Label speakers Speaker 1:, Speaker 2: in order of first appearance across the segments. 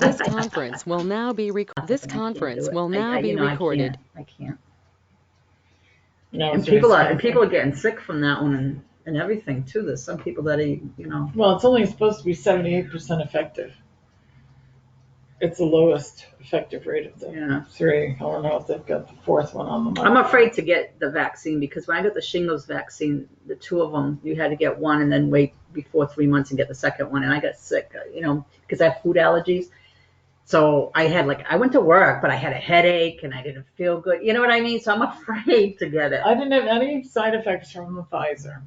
Speaker 1: This conference will now be recorded.
Speaker 2: I can't.
Speaker 3: No,
Speaker 2: And people are getting sick from that one and everything too. There's some people that
Speaker 3: Well, it's only supposed to be 78% effective. It's the lowest effective rate of the three. I don't know if they've got the fourth one on the market.
Speaker 2: I'm afraid to get the vaccine because when I got the shingles vaccine, the two of them, you had to get one and then wait before 3 months and get the second one. And I got sick, because I have food allergies. So I went to work, but I had a headache and I didn't feel good. You know what I mean? So I'm afraid to get it.
Speaker 3: I didn't have any side effects from the Pfizer.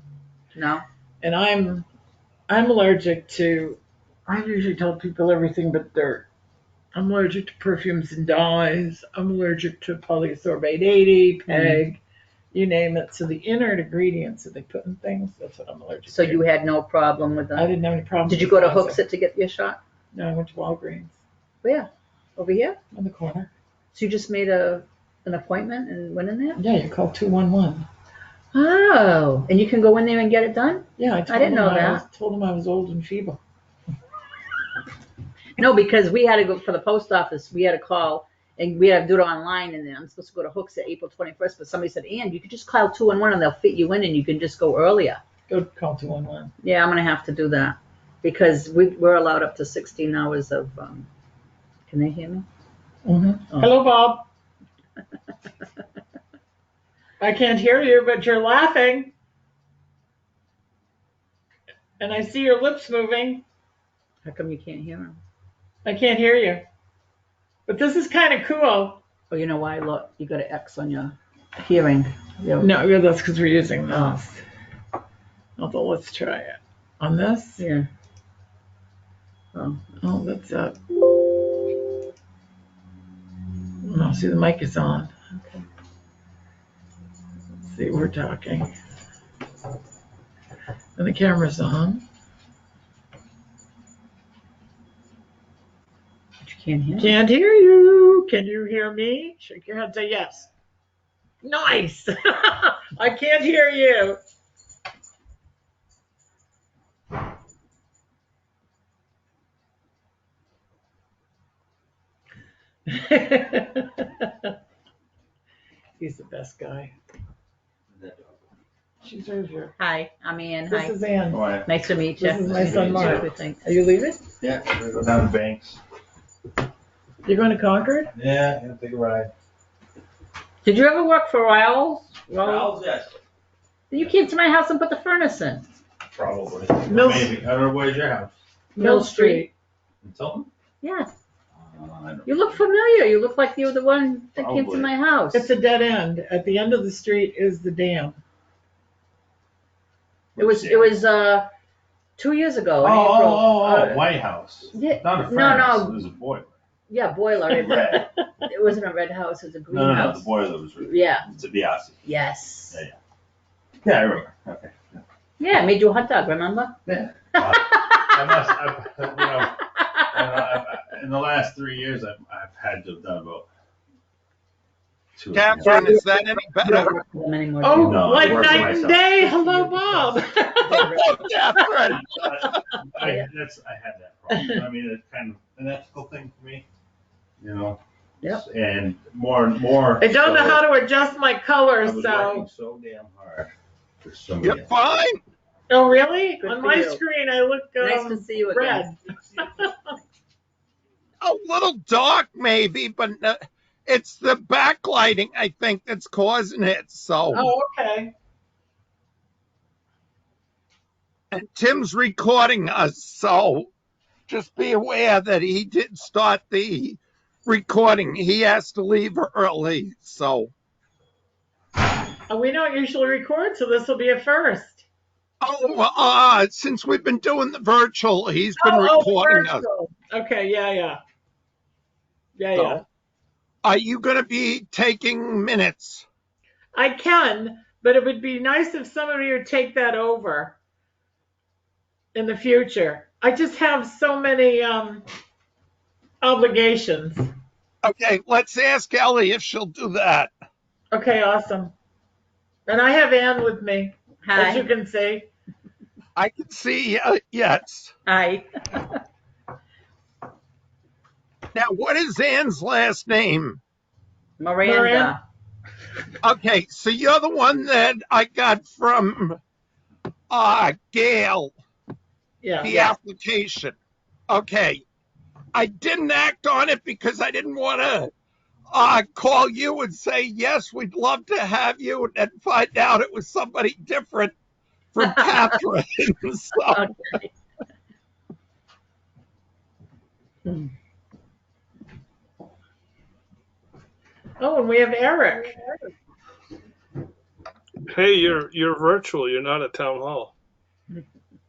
Speaker 2: No.
Speaker 3: And I'm allergic to, I usually tell people everything but dirt. I'm allergic to perfumes and dyes. I'm allergic to polysorbate 80, PEG, you name it. So the inner ingredients that they put in things, that's what I'm allergic to.
Speaker 2: So you had no problem with that?
Speaker 3: I didn't have any problem.
Speaker 2: Did you go to Hooksett to get your shot?
Speaker 3: No, I went to Walgreens.
Speaker 2: Where? Over here?
Speaker 3: On the corner.
Speaker 2: So you just made an appointment and went in there?
Speaker 3: Yeah, you called 211.
Speaker 2: Oh, and you can go in there and get it done?
Speaker 3: Yeah, I
Speaker 2: didn't know that.
Speaker 3: I told them I was old and feeble.
Speaker 2: No, because we had to go for the post office. We had to call, and we had to do it online. And then I'm supposed to go to Hooksett April 21st. But somebody said, "Ann, you could just call 211 and they'll fit you in, and you can just go earlier."
Speaker 3: Go call 211.
Speaker 2: Yeah, I'm gonna have to do that because we're allowed up to 16 hours of. Can they hear me?
Speaker 3: Mm-hmm. Oh. Hello, Bob. I can't hear you, but you're laughing, and I see your lips moving.
Speaker 2: How come you can't hear him?
Speaker 3: I can't hear you. But this is kind of cool.
Speaker 2: Oh, you know why? Look, you got an X on your hearing.
Speaker 3: No, that's because we're using this. Although, let's try it. On this?
Speaker 2: Yeah.
Speaker 3: Oh, that's up. No, see, the mic is on.
Speaker 2: Okay.
Speaker 3: Let's see, we're talking. And the camera's on.
Speaker 2: Can't hear.
Speaker 3: Can't hear you. Can you hear me? Shake your head. Say yes. Nice. I can't hear you. He's the best guy. She's right here.
Speaker 2: Hi, I'm Ann.
Speaker 3: This is Ann.
Speaker 4: Hi.
Speaker 2: Nice to meet you.
Speaker 3: This is my son Mark.
Speaker 2: Are
Speaker 3: you leaving?
Speaker 4: Yeah, we're gonna go down to Banks.
Speaker 3: You're going to Concord?
Speaker 4: Yeah, gonna take a ride.
Speaker 2: Did you ever work for Riles?
Speaker 4: Riles, yes.
Speaker 2: You came to my house and put the furnace in.
Speaker 4: Probably.
Speaker 3: Mill-
Speaker 4: Maybe. I don't know, where's your house?
Speaker 3: Mill Street.
Speaker 4: In Tilton?
Speaker 2: Yeah.
Speaker 4: I don't
Speaker 2: You look familiar. You look like you were the one that came to
Speaker 4: Probably.
Speaker 2: my house.
Speaker 3: It's a dead end. At the end of the street is the dam.
Speaker 2: It was 2 years ago in April.
Speaker 4: White House.
Speaker 2: Yeah.
Speaker 4: Not a furnace.
Speaker 2: No.
Speaker 4: It was a boiler.
Speaker 2: Yeah, boiler.
Speaker 4: Red.
Speaker 2: It wasn't a red house. It was a green
Speaker 4: No,
Speaker 2: house.
Speaker 4: the boiler was red.
Speaker 2: Yeah.
Speaker 4: It's a Biasi.
Speaker 2: Yes.
Speaker 4: Yeah, I remember. Okay.
Speaker 2: Yeah, I made you a hot dog. Remember?
Speaker 4: Yeah. In the last 3 years, I've had to have done about 2.
Speaker 5: Catherine, is that any better?
Speaker 3: Oh,
Speaker 4: No,
Speaker 3: like
Speaker 4: I work for
Speaker 3: night and
Speaker 4: myself.
Speaker 3: day. Hello, Bob.
Speaker 5: Catherine.
Speaker 4: I had that problem. I mean, it's kind of an ethical thing for me,
Speaker 2: Yep.
Speaker 4: And more and more.
Speaker 3: I don't know how to adjust my
Speaker 4: I
Speaker 3: colors,
Speaker 4: was
Speaker 3: so.
Speaker 4: working so damn hard for somebody
Speaker 5: You're
Speaker 4: else.
Speaker 5: fine.
Speaker 3: Oh, really?
Speaker 2: Good
Speaker 3: On
Speaker 2: for
Speaker 3: my
Speaker 2: you.
Speaker 3: screen, I look
Speaker 2: Nice to see you again.
Speaker 3: red.
Speaker 5: A little dark, maybe, but it's the backlighting, I think, that's causing it. So,
Speaker 3: Oh, okay.
Speaker 5: and Tim's recording us, so just be aware that he did start the recording. He has to leave early, so.
Speaker 3: We don't usually record, so this will be a first.
Speaker 5: Since we've been doing the virtual, he's been recording us.
Speaker 3: virtual. Okay, yeah.
Speaker 5: So, are you going to be taking minutes?
Speaker 3: I can, but it would be nice if somebody would take that over in the future. I just have so many obligations.
Speaker 5: Okay, let's ask Ellie if she'll do that.
Speaker 3: Okay, awesome. And I have Ann with me,
Speaker 2: Hi.
Speaker 3: as you can see.
Speaker 5: I can see, yes.
Speaker 2: Hi.
Speaker 5: Now, what is Ann's last name?
Speaker 2: Miranda.
Speaker 5: Okay, so you're the one that I got from Gail,
Speaker 3: Yeah.
Speaker 5: the
Speaker 2: Yeah.
Speaker 5: application. Okay. I didn't act on it because I didn't want to call you and say, yes, we'd love to have you, and then find out it was somebody different from Catherine. So,
Speaker 2: Okay.
Speaker 3: Oh, and we have Eric.
Speaker 6: Hey, you're virtual. You're not at town hall.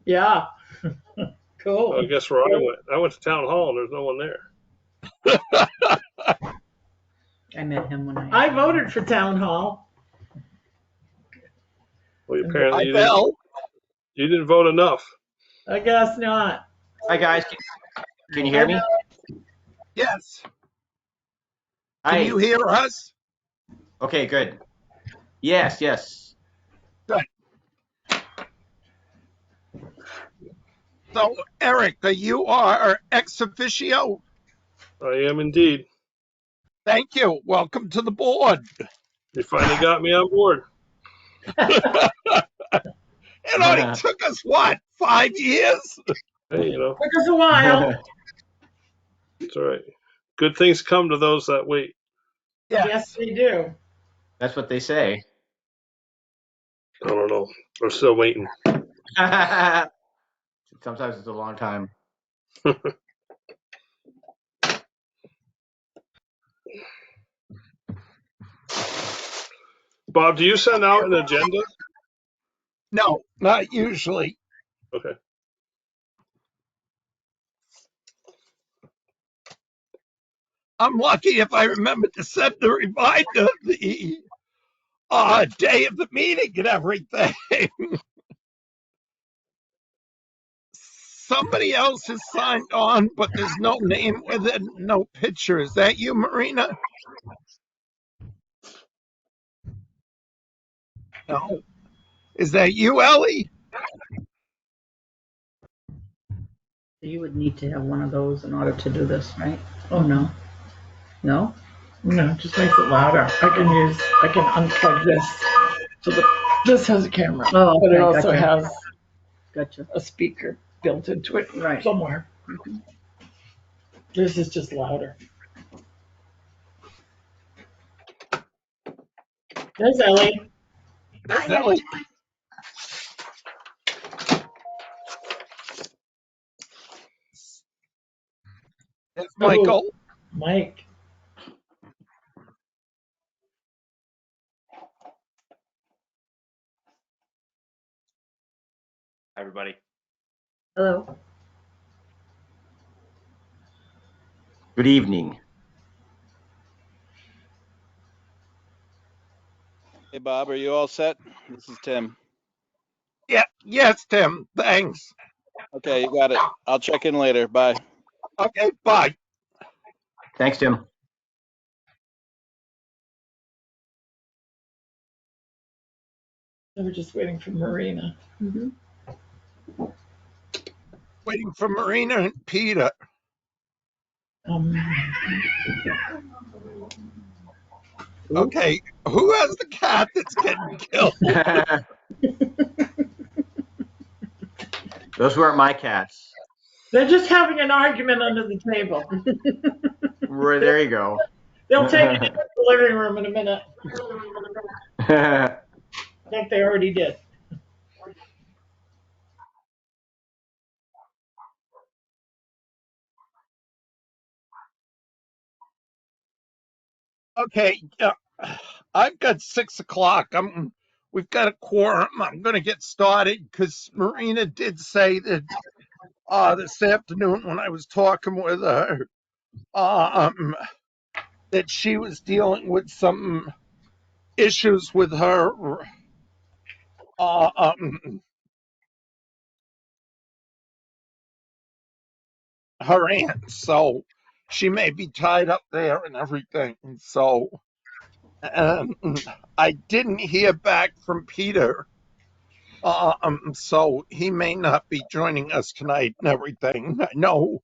Speaker 3: Yeah. Cool.
Speaker 6: I guess where I went. I went to town hall and there's no one there.
Speaker 2: I met him when I.
Speaker 3: I voted for town hall.
Speaker 6: Well, apparently you didn't vote enough.
Speaker 3: I guess not.
Speaker 7: Hi, guys. Can you hear me?
Speaker 5: yes.
Speaker 7: Hi.
Speaker 5: Can you hear us?
Speaker 7: Okay, good. Yes, yes.
Speaker 5: So, Eric, you are ex officio.
Speaker 6: I am indeed.
Speaker 5: Thank you. Welcome to the board.
Speaker 6: You finally got me on board.
Speaker 5: It only took us, what, 5 years?
Speaker 6: Hey,
Speaker 3: Took us a while.
Speaker 6: it's all right. Good things come to those that wait.
Speaker 3: Yes, they do.
Speaker 7: That's what they say.
Speaker 6: I don't know. I'm still waiting.
Speaker 7: Sometimes it's a long time.
Speaker 6: Bob, do you send out an agenda?
Speaker 5: No, not usually.
Speaker 6: Okay.
Speaker 5: I'm lucky if I remember to send the reminder the day of the meeting and everything. Somebody else has signed on, but there's no name with it, no picture. Is that you, Marina? No. Is that you, Ellie?
Speaker 2: You would need to have one of those in order to do this, right? Oh, no. No?
Speaker 3: No, it just makes it louder. I can unplug this. So this has a camera.
Speaker 2: Oh,
Speaker 3: But it
Speaker 2: okay,
Speaker 3: also
Speaker 2: gotcha.
Speaker 3: has
Speaker 2: Gotcha.
Speaker 3: a speaker built into it
Speaker 2: Right.
Speaker 3: somewhere. This is just louder. There's Ellie.
Speaker 5: There's Ellie. There's Michael.
Speaker 3: Mike.
Speaker 7: Hi, everybody.
Speaker 2: Hello.
Speaker 7: Good evening.
Speaker 8: Hey, Bob, are you all set? This is Tim.
Speaker 5: Yeah, yes, Tim. Thanks.
Speaker 8: Okay, you got it. I'll check in later. Bye.
Speaker 5: Okay, bye.
Speaker 7: Thanks, Tim.
Speaker 3: They were just waiting for Marina.
Speaker 2: Mm-hmm.
Speaker 5: Waiting for Marina and Peter. Okay, who has the cat that's getting killed?
Speaker 7: Those weren't my cats.
Speaker 3: They're just having an argument under the table.
Speaker 7: There you go.
Speaker 3: They'll take it into the living room in a minute. I think they already did.
Speaker 5: Okay, I've got 6 o'clock. We've got a quorum. I'm going to get started because Marina did say that this afternoon when I was talking with her that she was dealing with some issues with her her aunt, so she may be tied up there and everything. So I didn't hear back from Peter, so he may not be joining us tonight and everything. I know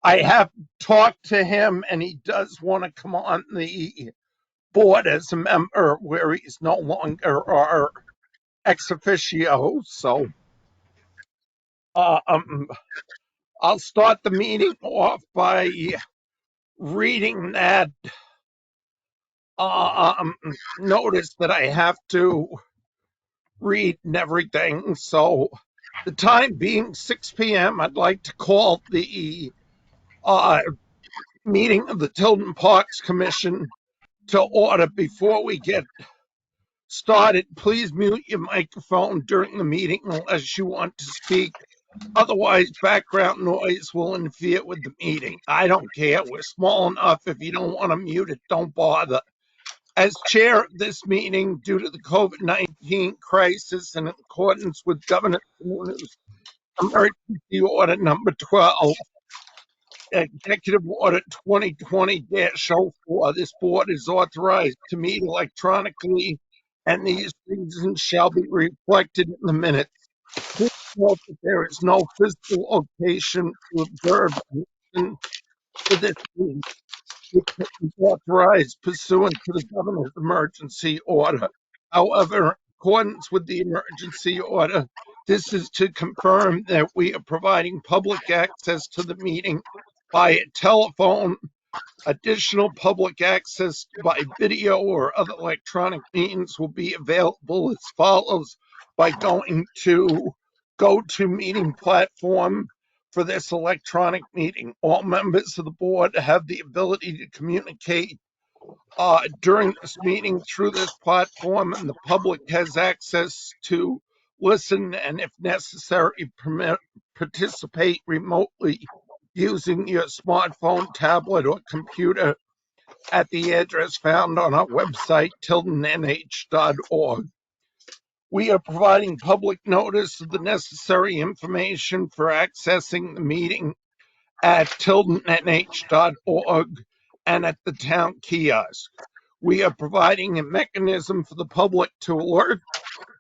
Speaker 5: I have talked to him, and he does want to come on the board as a member where he's no longer our ex officio. So I'll start the meeting off by reading that notice that I have to read and everything. So the time being 6 p.m., I'd like to call the meeting of the Tilton Parks Commission to order. Before we get started, please mute your microphone during the meeting unless you want to speak. Otherwise, background noise will interfere with the meeting. I don't care. We're small enough. If you don't want to mute it, don't bother. As chair of this meeting, due to the COVID-19 crisis and in accordance with Governor Noona's Emergency Order Number 12, Executive Order 2020-04, this board is authorized to meet electronically, and these reasons shall be reflected in the minutes. Please note that there is no physical location to observe for this meeting, which is authorized pursuant to the governor's emergency order. However, in accordance with the emergency order, this is to confirm that we are providing public access to the meeting by telephone. Additional public access by video or other electronic means will be available as follows: by going to GoToMeeting platform. For this electronic meeting, all members of the board have the ability to communicate during this meeting through this platform, and the public has access to listen and, if necessary, participate remotely using your smartphone, tablet, or computer at the address found on our website, tiltonnh.org. We are providing public notice of the necessary information for accessing the meeting at tiltonnh.org and at the town kiosk. We are providing a mechanism for the public to alert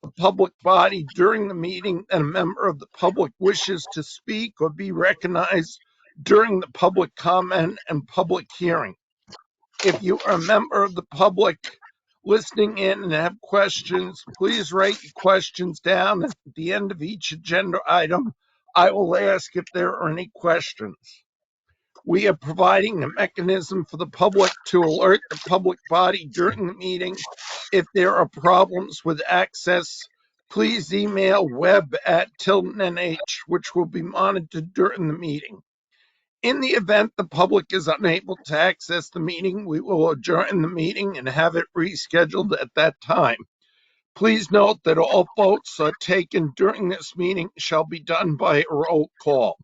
Speaker 5: the public body during the meeting that a member of the public wishes to speak or be recognized during the public comment and public hearing. If you are a member of the public listening in and have questions, please write your questions down. At the end of each agenda item, I will ask if there are any questions. We are providing a mechanism for the public to alert the public body during the meeting if there are problems with access. Please email web@tiltonnh, which will be monitored during the meeting. In the event the public is unable to access the meeting, we will adjourn the meeting and have it rescheduled at that time. Please note that all votes are taken during this meeting shall be done by a roll call.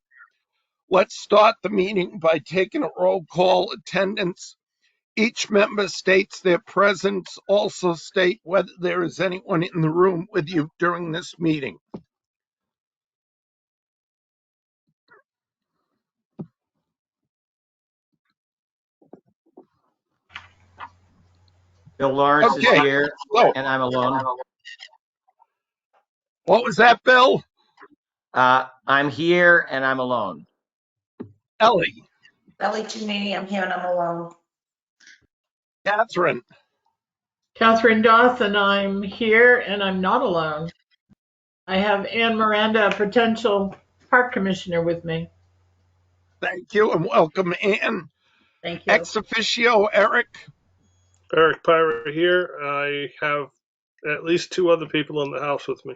Speaker 5: Let's start the meeting by taking a roll call attendance. Each member states their presence. Also state whether there is anyone in the room with you during this meeting.
Speaker 7: Bill Lawrence is
Speaker 5: Okay,
Speaker 7: here,
Speaker 5: so
Speaker 7: and I'm alone.
Speaker 5: what was that, Bill?
Speaker 7: I'm here, and I'm alone.
Speaker 5: Ellie,
Speaker 9: Ellie Toomey, I'm here and I'm alone.
Speaker 5: Catherine,
Speaker 3: Catherine Dawson, I'm here and I'm not alone. I have Ann Miranda, a potential park commissioner, with me.
Speaker 5: thank you and welcome, Ann.
Speaker 2: Thank you.
Speaker 5: Ex officio, Eric.
Speaker 6: Eric Pyra here. I have at least two other people in the house with me.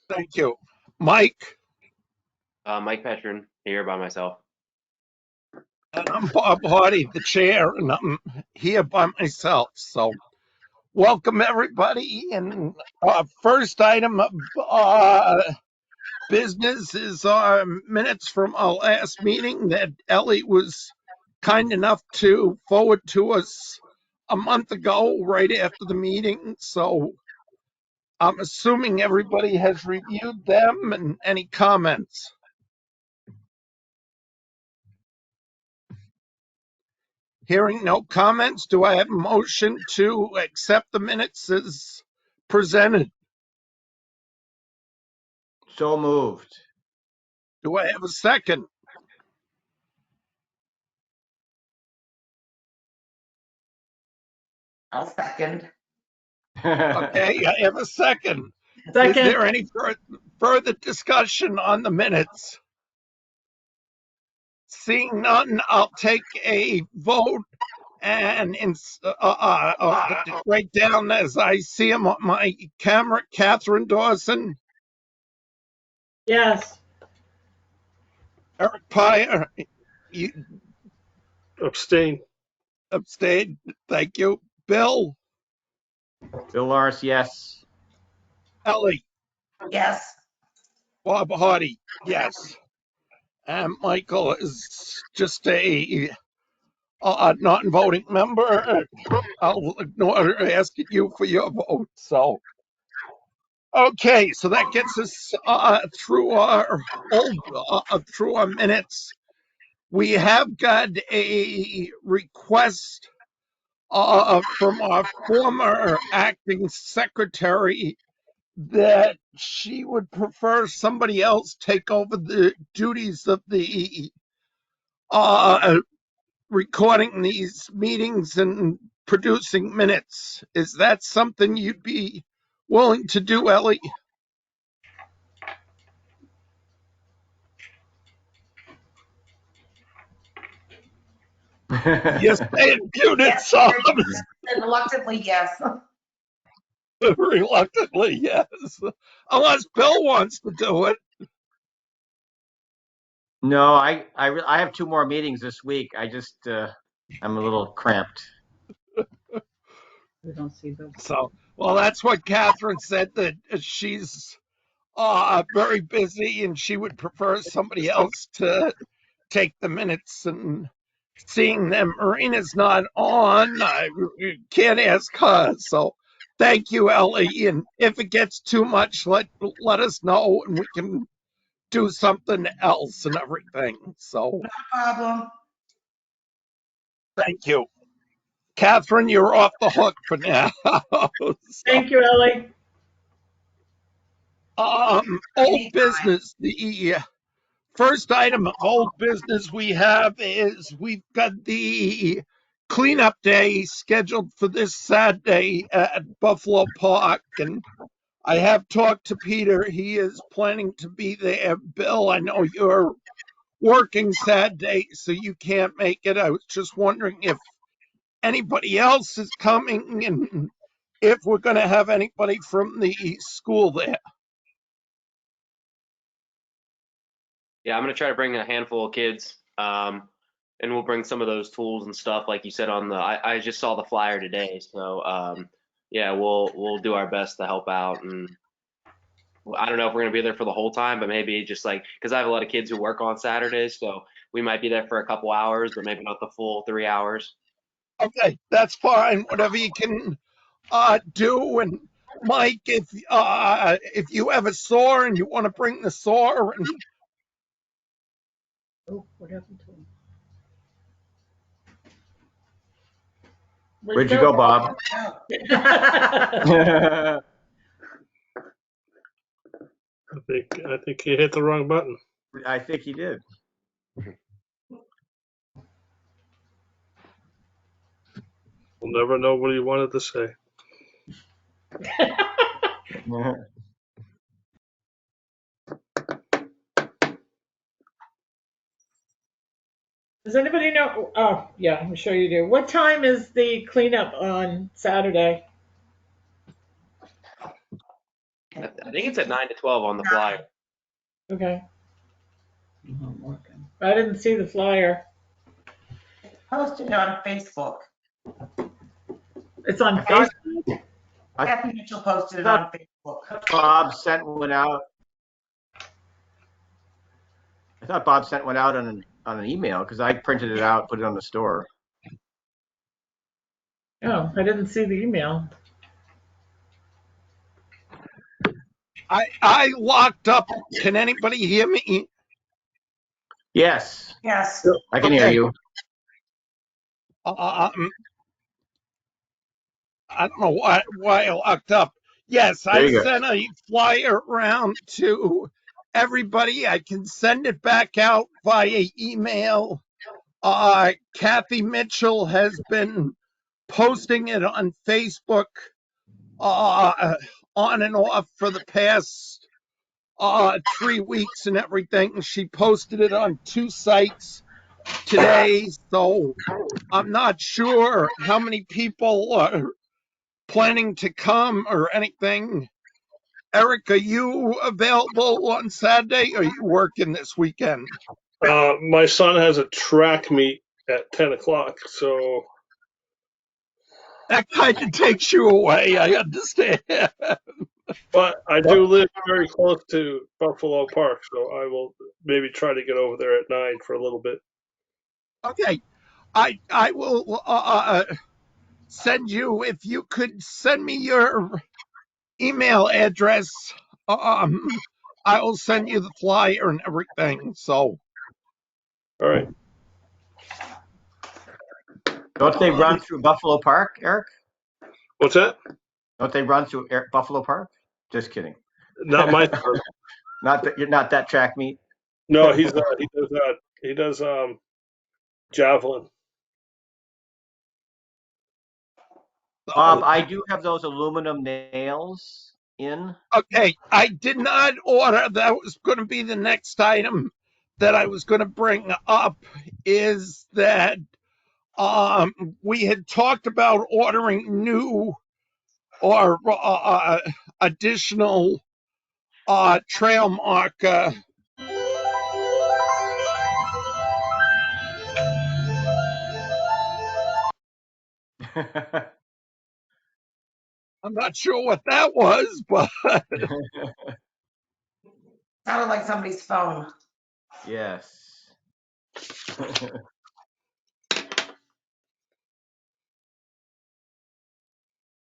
Speaker 5: Thank you. Mike.
Speaker 10: Mike Petrin, here by myself.
Speaker 5: And I'm Bob Hardy, the chair, and I'm here by myself. So welcome, everybody. And first item of business is our minutes from our last meeting that Ellie was kind enough to forward to us a month ago, right after the meeting. So I'm assuming everybody has reviewed them, and any comments? Hearing no comments, do I have a motion to accept the minutes as presented?
Speaker 7: So moved.
Speaker 5: Do I have a second?
Speaker 9: I'll second.
Speaker 5: Okay, I have a second. Is
Speaker 3: Second.
Speaker 5: there any further discussion on the minutes? Seeing none, I'll take a vote and right down as I see him on my camera, Catherine Dawson,
Speaker 3: Yes.
Speaker 5: Eric Pyer, you
Speaker 6: Abstain.
Speaker 5: abstained. Thank you. Bill,
Speaker 7: Bill Lawrence, yes.
Speaker 5: Ellie,
Speaker 9: Yes.
Speaker 5: Bob Hardy, yes. And Michael is just a non-voting member. I'll ignore asking you for your vote. So, okay, so that gets us through our through our minutes. We have got a request from our former acting secretary that she would prefer somebody else take over the duties of the recording these meetings and producing minutes. Is that something you'd be willing to do, Ellie? Yes, they muted
Speaker 9: Yes.
Speaker 5: some.
Speaker 9: Reluctantly, yes.
Speaker 5: Reluctantly, yes. Unless Bill wants to do it.
Speaker 7: No, I have 2 more meetings this week. I just, I'm a little cramped.
Speaker 2: We don't see Bill.
Speaker 5: So, well, that's what Catherine said, that she's very busy and she would prefer somebody else to take the minutes. And seeing that Marina's not on, I can't ask her. So thank you, Ellie. And if it gets too much, let us know and we can do something else and everything. So
Speaker 9: No problem.
Speaker 5: thank you. Catherine, you're off the hook for now.
Speaker 3: Thank you, Ellie.
Speaker 5: Old business. The first item of old business we have is we've got the cleanup day scheduled for this Saturday at Buffalo Park, and I have talked to Peter. He is planning to be there. Bill, I know you're working Saturday, so you can't make it. I was just wondering if anybody else is coming and if we're going to have anybody from the school there.
Speaker 10: Yeah, I'm gonna try to bring a handful of kids, and we'll bring some of those tools and stuff like you said on the. I just saw the flyer today, so yeah, we'll do our best to help out. And I don't know if we're gonna be there for the whole time, but maybe just like because I have a lot of kids who work on Saturdays, so we might be there for a couple hours, but maybe not the full 3 hours.
Speaker 5: Okay, that's fine. Whatever you can do. And Mike, if you have a saw and you want to bring the saw, and
Speaker 2: Oh, what happened to him?
Speaker 7: Where'd you go, Bob?
Speaker 6: I think he hit the wrong button.
Speaker 7: I think he did.
Speaker 6: We'll never know what he wanted to say.
Speaker 3: Does anybody know? Oh, yeah, I'm sure you do. What time is the cleanup on Saturday?
Speaker 10: I think it's at 9 to 12 on the flyer.
Speaker 3: Okay.
Speaker 2: I'm working.
Speaker 3: I didn't see the flyer.
Speaker 9: Posted on Facebook.
Speaker 3: It's on Facebook?
Speaker 9: Kathy Mitchell posted it on Facebook.
Speaker 7: Bob sent one out. I thought Bob sent one out on an email because I printed it out, put it on the store.
Speaker 3: Oh, I didn't see the email.
Speaker 5: I locked up. Can anybody hear me?
Speaker 7: Yes,
Speaker 9: Yes.
Speaker 7: I can hear you.
Speaker 5: I don't know why I locked up. Yes,
Speaker 7: There
Speaker 5: I
Speaker 7: you go.
Speaker 5: sent a flyer around to everybody. I can send it back out via email. Kathy Mitchell has been posting it on Facebook on and off for the past 3 weeks and everything. She posted it on 2 sites today, so I'm not sure how many people are planning to come or anything. Eric, are you available on Saturday, or are you working this weekend?
Speaker 6: My son has a track meet at 10 o'clock, so.
Speaker 5: That kind of takes you away, I understand.
Speaker 6: But I do live very close to Buffalo Park, so I will maybe try to get over there at 9 for a little bit.
Speaker 5: Okay, I will send you, if you could send me your email address, I will send you the flyer and everything. So,
Speaker 6: All right.
Speaker 7: Don't they run through Buffalo Park, Eric?
Speaker 6: What's that?
Speaker 7: Don't they run through Buffalo Park? Just kidding.
Speaker 6: Not my son.
Speaker 7: Not that you're not that track meet.
Speaker 6: No, he does javelin.
Speaker 7: Bob, I do have those aluminum nails in.
Speaker 5: okay, I did not order. That was going to be the next item that I was going to bring up. Is that we had talked about ordering new or additional trail marker. I'm not sure what that was, but
Speaker 9: Sounded like somebody's phone.
Speaker 7: Yes.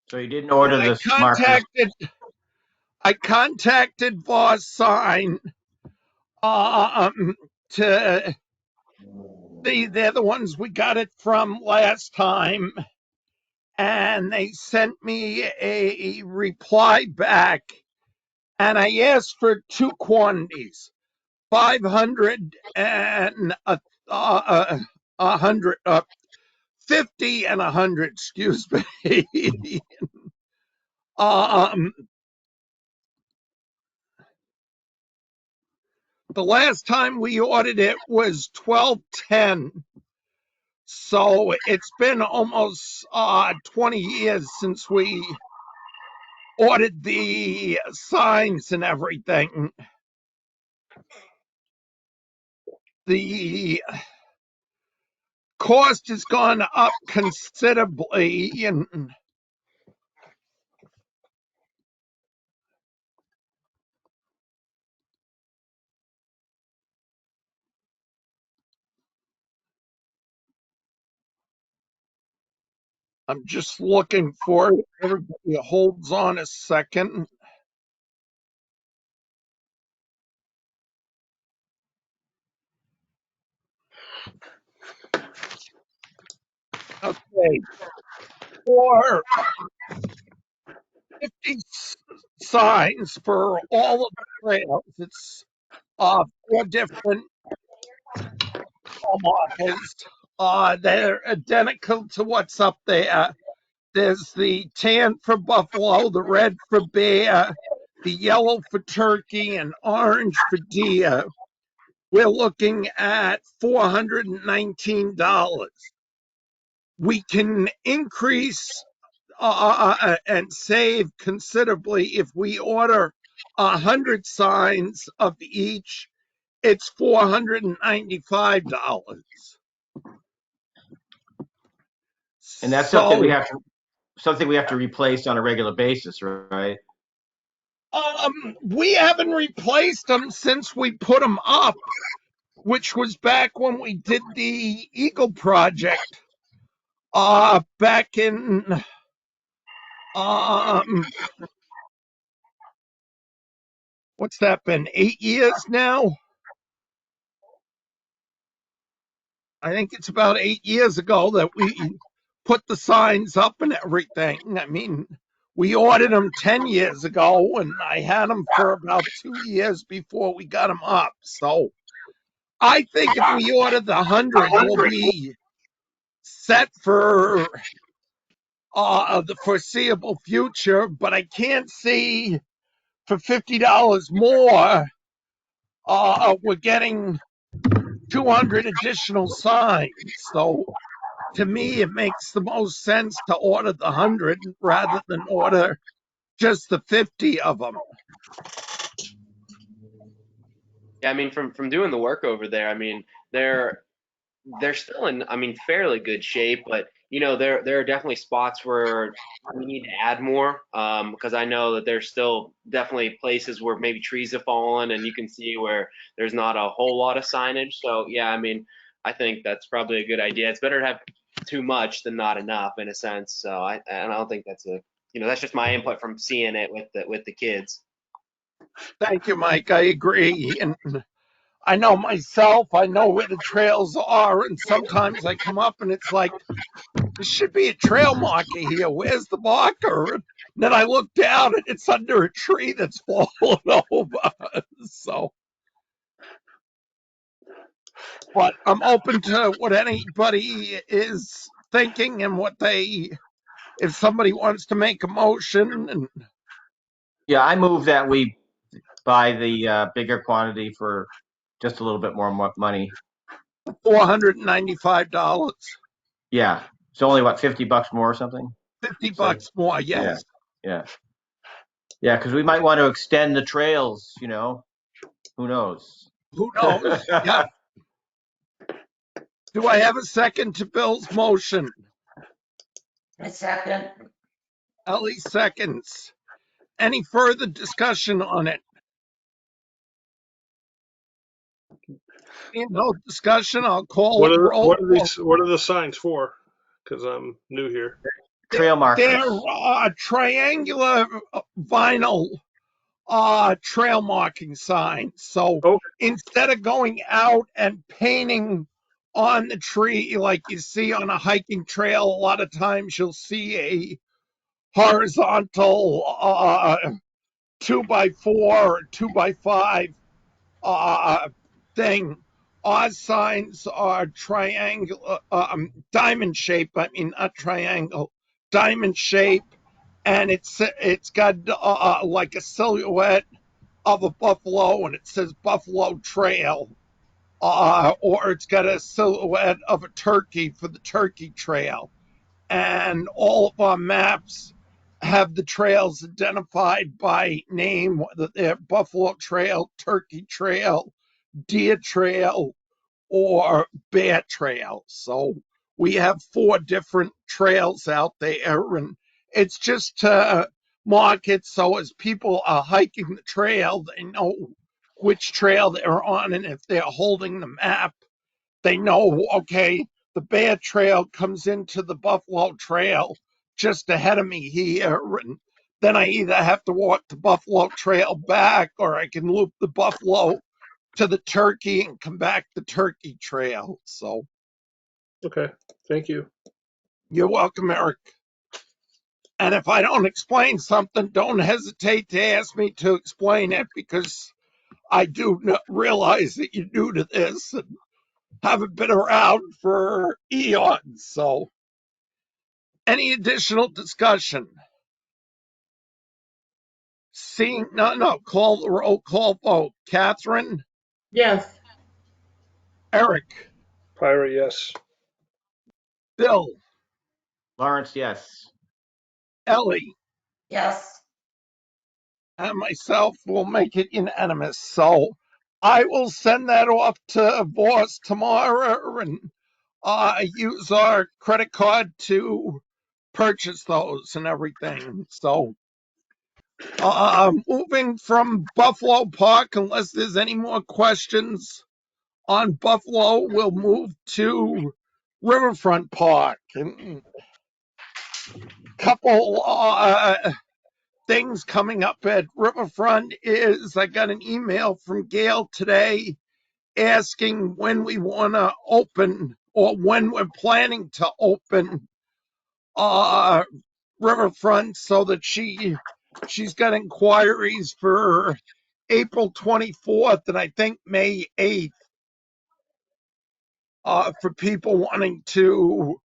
Speaker 7: So you didn't order
Speaker 5: I
Speaker 7: this markers.
Speaker 5: contacted Voss Sign to they're the ones we got it from last time, and they sent me a reply back, and I asked for 2 quantities, 500 and 100, 50 and 100, excuse me. The last time we ordered it was 12/10. So it's been almost 20 years since we ordered the signs and everything. The cost has gone up considerably, and I'm just looking for it. Everybody holds on a second. Okay, for 50 signs for all of the trails. It's 4 different markers. They're identical to what's up there. There's the tan for buffalo, the red for bear, the yellow for turkey, and orange for deer. We're looking at $419. We can increase and save considerably if we order 100 signs of each. It's $495.
Speaker 7: And that's
Speaker 5: So
Speaker 7: something we have to replace on a regular basis, right?
Speaker 5: we haven't replaced them since we put them up, which was back when we did the Eagle project. Back in what's that been? 8 years now? I think it's about 8 years ago that we put the signs up and everything. I mean, we ordered them 10 years ago, and I had them for about 2 years before we got them up. So I think if we order the 100, we'll be set for the foreseeable future, but I can't see for $50 more, we're getting 200 additional signs. So to me, it makes the most sense to order the 100 rather than order just the 50 of them.
Speaker 10: Yeah, I mean, from doing the work over there, I mean, they're still in, I mean, fairly good shape, but there are definitely spots where we need to add more, because I know that there's still definitely places where maybe trees have fallen and you can see where there's not a whole lot of signage. So yeah, I mean, I think that's probably a good idea. It's better to have too much than not enough in a sense. So and I don't think that's that's just my input from seeing it with the kids.
Speaker 5: Thank you, Mike. I agree. And I know myself, I know where the trails are, and sometimes I come up and it's like, there should be a trail marker here. Where's the marker? And then I look down and it's under a tree that's fallen over. So, but I'm open to what anybody is thinking and if somebody wants to make a motion. And
Speaker 7: Yeah, I move that we buy the bigger quantity for just a little bit more money.
Speaker 5: $495,
Speaker 7: Yeah, it's only what, $50 more or something?
Speaker 5: $50 more. Yes.
Speaker 7: Yeah, because we might want to extend the trails. Who knows?
Speaker 5: Who knows? Yeah. Do I have a second to Bill's motion?
Speaker 9: A second.
Speaker 5: Ellie seconds. Any further discussion on it? No discussion. I'll call it roll.
Speaker 6: What are the signs for? Because I'm new here.
Speaker 7: Trail markers.
Speaker 5: They're triangular vinyl trail marking signs. So instead of going out and painting on the tree like you see on a hiking trail, a lot of times you'll see a horizontal 2x4 or 2x5 thing. Our signs are triangle, diamond shape. I mean, not triangle, diamond shape, and it's got like a silhouette of a buffalo, and it says Buffalo Trail, or it's got a silhouette of a turkey for the Turkey Trail. And all of our maps have the trails identified by name, whether they're Buffalo Trail, Turkey Trail, Deer Trail, or Bear Trail. So we have 4 different trails out there, and it's just to mark it so as people are hiking the trail, they know which trail they're on, and if they're holding the map, they know, okay, the Bear Trail comes into the Buffalo Trail just ahead of me here, and then I either have to walk the Buffalo Trail back or I can loop the Buffalo to the Turkey and come back the Turkey Trail. So
Speaker 6: Okay, thank you.
Speaker 5: you're welcome, Eric. And if I don't explain something, don't hesitate to ask me to explain it, because I do realize that you're new to this and haven't been around for eons. So any additional discussion? Seeing no, call the roll call vote. Catherine?
Speaker 3: Yes.
Speaker 5: Eric?
Speaker 6: Pyra, yes.
Speaker 5: Bill?
Speaker 7: Lawrence, yes.
Speaker 5: Ellie?
Speaker 9: Yes.
Speaker 5: And myself will make it unanimous. So I will send that off to Voss tomorrow and use our credit card to purchase those and everything. So moving from Buffalo Park, unless there's any more questions on Buffalo, we'll move to Riverfront Park. And a couple things coming up at Riverfront is I got an email from Gail today asking when we want to open or when we're planning to open Riverfront, so that she's got inquiries for April 24th and I think May 8th for people wanting to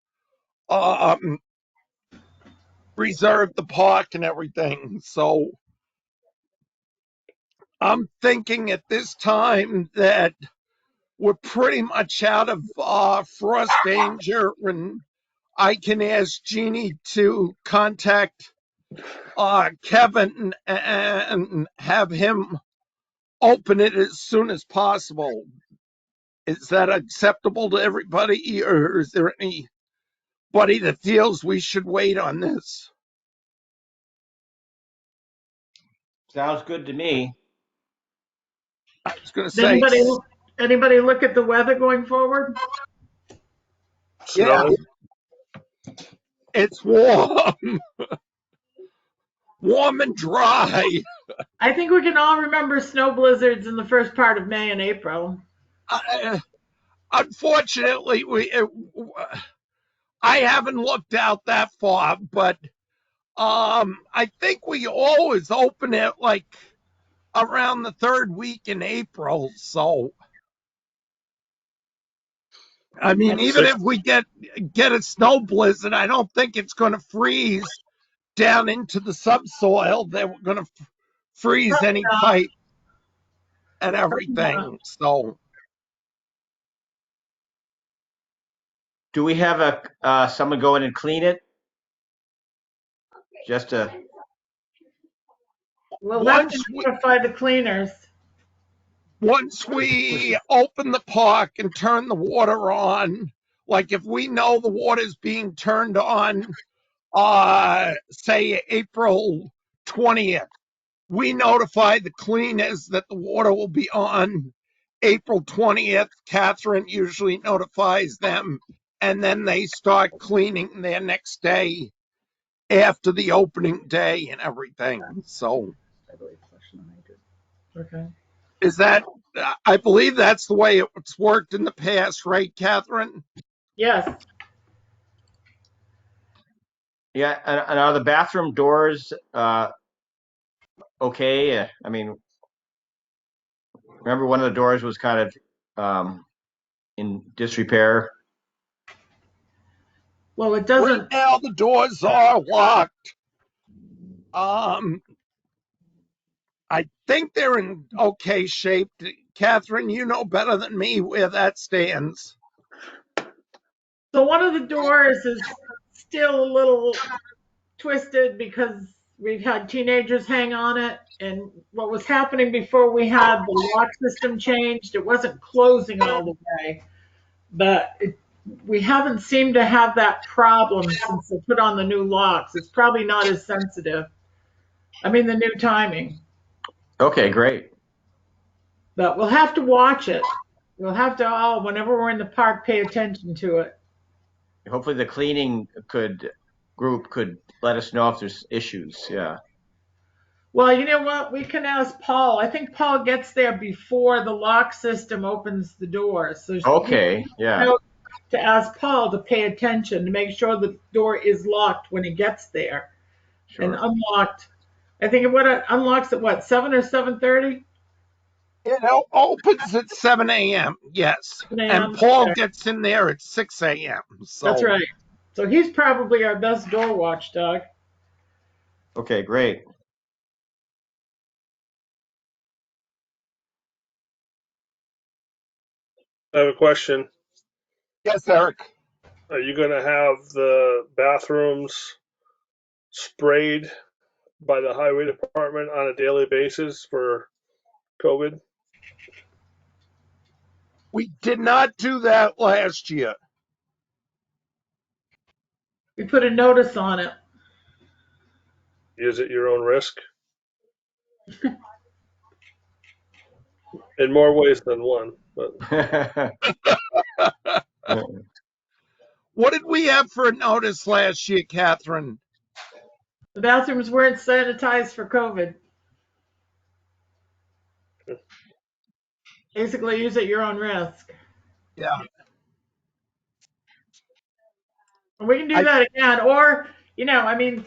Speaker 5: reserve the park and everything. So I'm thinking at this time that we're pretty much out of frost danger, and I can ask Jeannie to contact Kevin and have him open it as soon as possible. Is that acceptable to everybody, or is there anybody that feels we should wait on this?
Speaker 7: Sounds good to me.
Speaker 5: I was going to
Speaker 3: Did
Speaker 5: say,
Speaker 3: anybody look at the weather going forward?
Speaker 5: yeah,
Speaker 6: Snow.
Speaker 5: it's warm, warm and dry.
Speaker 3: I think we can all remember snow blizzards in the first part of May and April.
Speaker 5: Unfortunately, I haven't looked out that far, but I think we always open it like around the third week in April. So, I mean, even if we get a snow blizzard, I don't think it's going to freeze down into the subsoil. That we're going to freeze any pipe and everything. So,
Speaker 7: Do we have someone go in and clean it? Just to,
Speaker 3: We'll have to
Speaker 5: once we,
Speaker 3: notify the cleaners.
Speaker 5: once we open the park and turn the water on, like if we know the water's being turned on, say April 20th, we notify the cleaners that the water will be on April 20th. Catherine usually notifies them, and then they start cleaning their next day after the opening day and everything. So,
Speaker 3: Okay.
Speaker 5: is that, I believe that's the way it's worked in the past, right, Catherine?
Speaker 3: Yes.
Speaker 7: yeah, and are the bathroom doors okay? I mean, remember one of the doors was kind of in disrepair.
Speaker 3: Well, it
Speaker 5: Right
Speaker 3: doesn't.
Speaker 5: now, the doors are locked. I think they're in okay shape. Catherine, you know better than me where that stands.
Speaker 3: So one of the doors is still a little twisted because we've had teenagers hang on it. And what was happening before we had the lock system changed, it wasn't closing all the way. But we haven't seemed to have that problem since they put on the new locks. It's probably not as sensitive. I mean, the new timing.
Speaker 7: Okay, great.
Speaker 3: But we'll have to watch it. We'll have to all, whenever we're in the park, pay attention to it.
Speaker 7: Hopefully the cleaning group could let us know if there's issues. Yeah.
Speaker 3: Well, you know what? We can ask Paul. I think Paul gets there before the lock system opens the doors. So
Speaker 7: Okay. Yeah.
Speaker 3: to ask Paul to pay attention to make sure the door is locked when he gets there
Speaker 7: Sure.
Speaker 3: and unlocked. I think it unlocks at what, 7 or 7:30?
Speaker 5: It opens at 7 a.m. Yes,
Speaker 3: 7
Speaker 5: and
Speaker 3: a.m.
Speaker 5: Paul
Speaker 3: Okay.
Speaker 5: gets in there at 6 a.m. So
Speaker 3: That's right. So he's probably our best door watchdog.
Speaker 7: Okay, great.
Speaker 6: I have a question.
Speaker 5: Yes, Eric.
Speaker 6: Are you going to have the bathrooms sprayed by the highway department on a daily basis for COVID?
Speaker 5: We did not do that last year.
Speaker 3: We put a notice on it.
Speaker 6: Is it your own risk? In more ways than one, but
Speaker 5: What did we have for a notice last year, Catherine?
Speaker 3: The bathrooms weren't sanitized for COVID. Basically, use at your own risk.
Speaker 5: Yeah.
Speaker 3: And we can do that again. Or, I mean,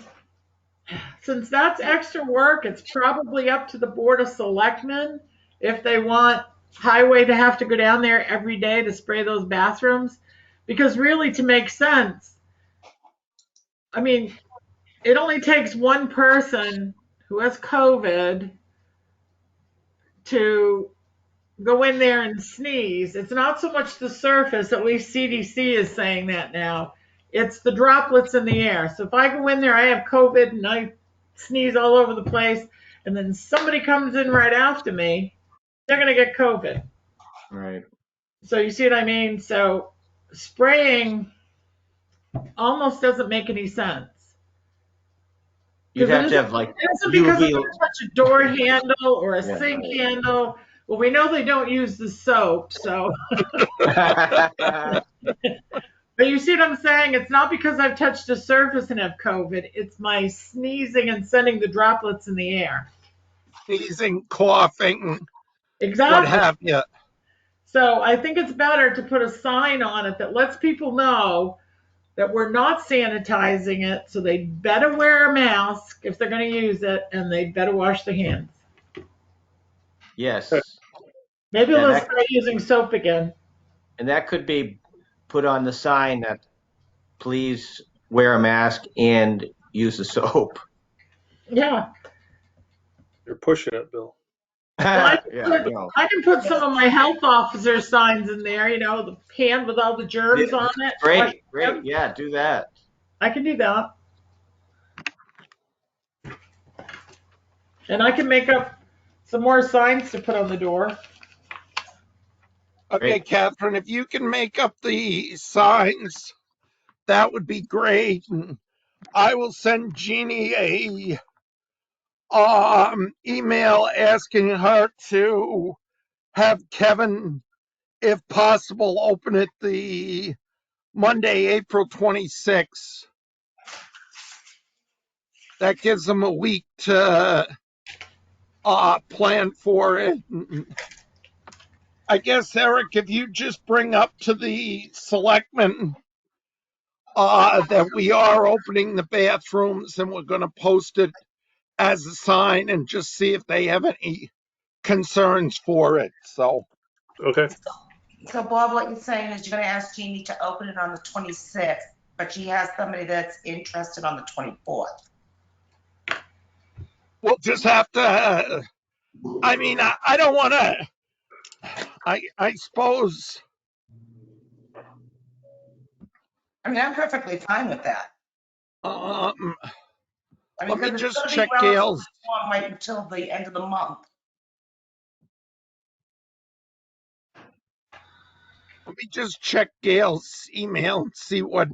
Speaker 3: since that's extra work, it's probably up to the Board of Selectmen if they want highway to have to go down there every day to spray those bathrooms. Because really, to make sense, I mean, it only takes one person who has COVID to go in there and sneeze. It's not so much the surface, at least CDC is saying that now. It's the droplets in the air. So if I go in there, I have COVID and I sneeze all over the place, and then somebody comes in right after me, they're going to get COVID.
Speaker 7: Right.
Speaker 3: So you see what I mean? So spraying almost doesn't make any sense.
Speaker 7: You'd have to have like
Speaker 3: It isn't because
Speaker 7: UV.
Speaker 3: if you touch a door handle or a
Speaker 7: Yeah.
Speaker 3: sink handle. Well, we know they don't use the soap, so. But you see what I'm saying? It's not because I've touched a surface and have COVID. It's my sneezing and sending the droplets in the air.
Speaker 5: Sneezing, coughing,
Speaker 3: Exactly.
Speaker 5: what have you.
Speaker 3: So I think it's better to put a sign on it that lets people know that we're not sanitizing it, so they better wear a mask if they're going to use it, and they better wash their hands.
Speaker 7: Yes.
Speaker 3: Maybe
Speaker 7: Yeah,
Speaker 3: they'll
Speaker 7: that-
Speaker 3: start using soap again.
Speaker 7: And that could be put on the sign that please wear a mask and use the soap.
Speaker 3: Yeah.
Speaker 6: You're pushing it, Bill.
Speaker 3: Well,
Speaker 7: Yeah, I know.
Speaker 3: I can put some of my health officer signs in there, you know, the pan with all the germs on it.
Speaker 7: Great, great. Yeah, do that.
Speaker 3: I can do that. And I can make up some more signs to put on the door.
Speaker 5: Okay,
Speaker 7: Great.
Speaker 5: Catherine, if you can make up the signs, that would be great. And I will send Jeannie a email asking her to have Kevin, if possible, open it the Monday, April 26th. That gives them a week to plan for it. I guess, Eric, if you just bring up to the selectmen that we are opening the bathrooms and we're going to post it as a sign and just see if they have any concerns for it. So,
Speaker 6: Okay.
Speaker 9: So Bob, what you're saying is you're gonna ask Jeannie to open it on the 26th, but she has somebody that's interested on the 24th.
Speaker 5: we'll just have to, I mean, I don't want to, I suppose.
Speaker 9: I mean, I'm perfectly fine with that.
Speaker 5: Let
Speaker 9: I
Speaker 5: me
Speaker 9: mean, because it's
Speaker 5: just
Speaker 9: gonna be
Speaker 5: check
Speaker 9: relatively
Speaker 5: Gail's.
Speaker 9: long right until the end of the month.
Speaker 5: Let me just check Gail's email and see what.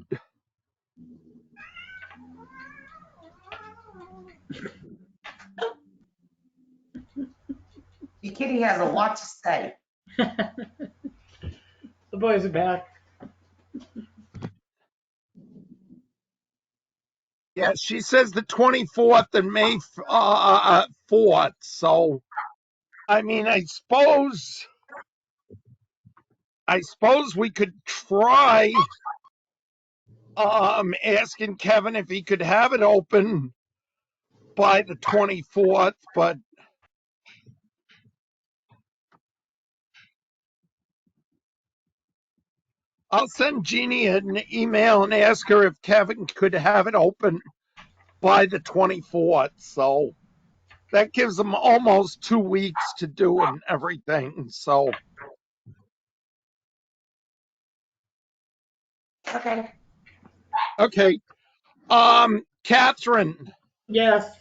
Speaker 9: Your kitty has a lot to say.
Speaker 3: The boys are back.
Speaker 5: Yeah, she says the 24th and May 4th. So, I mean, I suppose we could try asking Kevin if he could have it open by the 24th, but I'll send Jeannie an email and ask her if Kevin could have it open by the 24th. So that gives them almost 2 weeks to do and everything. So,
Speaker 9: Okay.
Speaker 5: okay. Catherine,
Speaker 3: Yes.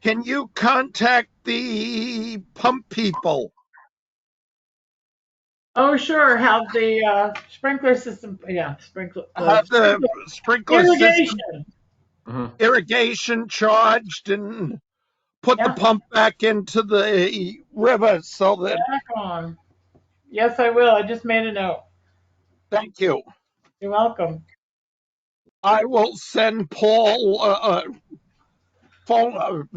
Speaker 5: can you contact the pump people?
Speaker 3: Oh, sure. Have the sprinkler system. Yeah,
Speaker 5: Have the sprinkler system
Speaker 3: irrigation.
Speaker 5: irrigation charged and put the
Speaker 3: Yeah.
Speaker 5: pump back into the river so that.
Speaker 3: Back on. Yes, I will. I just made a note.
Speaker 5: Thank you.
Speaker 3: You're welcome.
Speaker 5: I will send Paul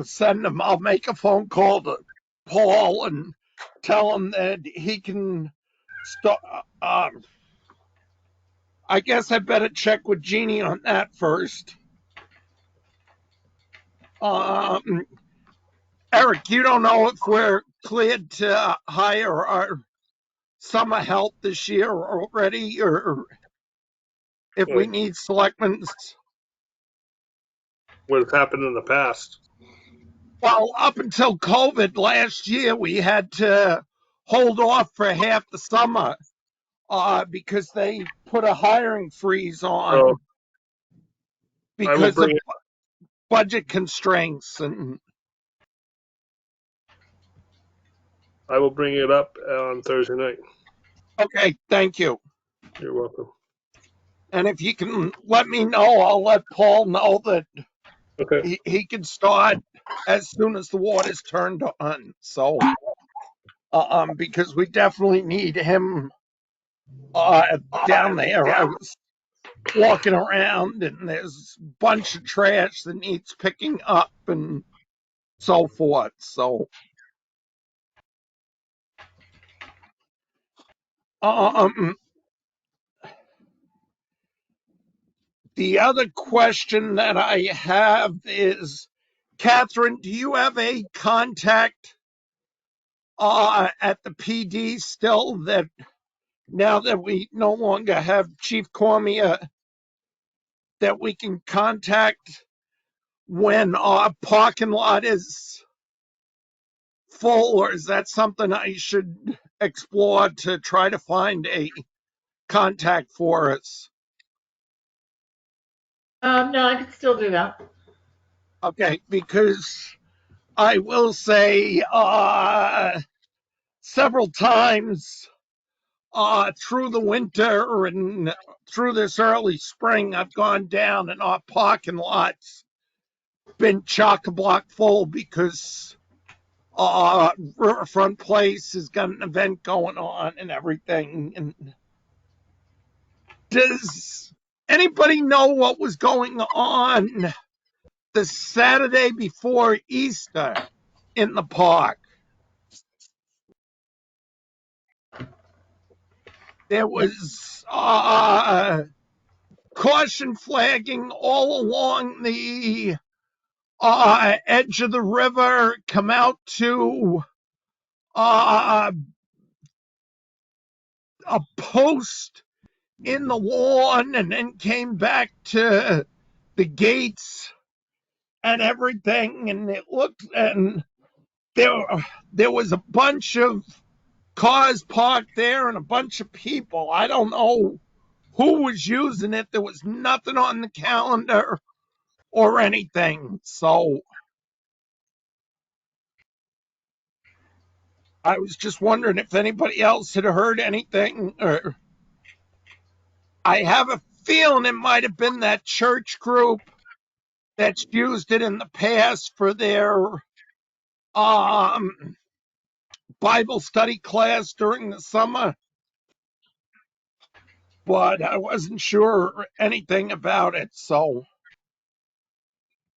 Speaker 5: send him. I'll make a phone call to Paul and tell him that he can start. I guess I better check with Jeannie on that first. Eric, you don't know if we're cleared to hire our summer help this year already, or if we need selectmen's.
Speaker 6: what has happened in the past.
Speaker 5: Well, up until COVID last year, we had to hold off for half the summer because they put a hiring freeze
Speaker 6: So
Speaker 5: on
Speaker 6: I will
Speaker 5: because of
Speaker 6: bring it.
Speaker 5: budget constraints. And
Speaker 6: I will bring it up on Thursday night.
Speaker 5: okay, thank you.
Speaker 6: You're welcome.
Speaker 5: And if you can let me know, I'll let Paul know that
Speaker 6: Okay.
Speaker 5: he can start as soon as the water's turned on. So, because we definitely need him down there. I was walking around and there's a bunch of trash that needs picking up and so forth. So, um, the other question that I have is, Catherine, do you have a contact at the PD still that now that we no longer have Chief Cormier that we can contact when our parking lot is full, or is that something I should explore to try to find a contact for us?
Speaker 3: No, I could still do that.
Speaker 5: Okay, because I will say several times through the winter and through this early spring, I've gone down and our parking lot's been chock-a-block full because Riverfront Place has got an event going on and everything. And does anybody know what was going on the Saturday before Easter in the park? There was caution flagging all along the edge of the river, come out to uh, a post in the lawn, and then came back to the gates and everything. And it looked, and there was a bunch of cars parked there and a bunch of people. I don't know who was using it. There was nothing on the calendar or anything. So I was just wondering if anybody else had heard anything, or I have a feeling it might have been that church group that's used it in the past for their um, Bible study class during the summer, but I wasn't sure anything about it. So,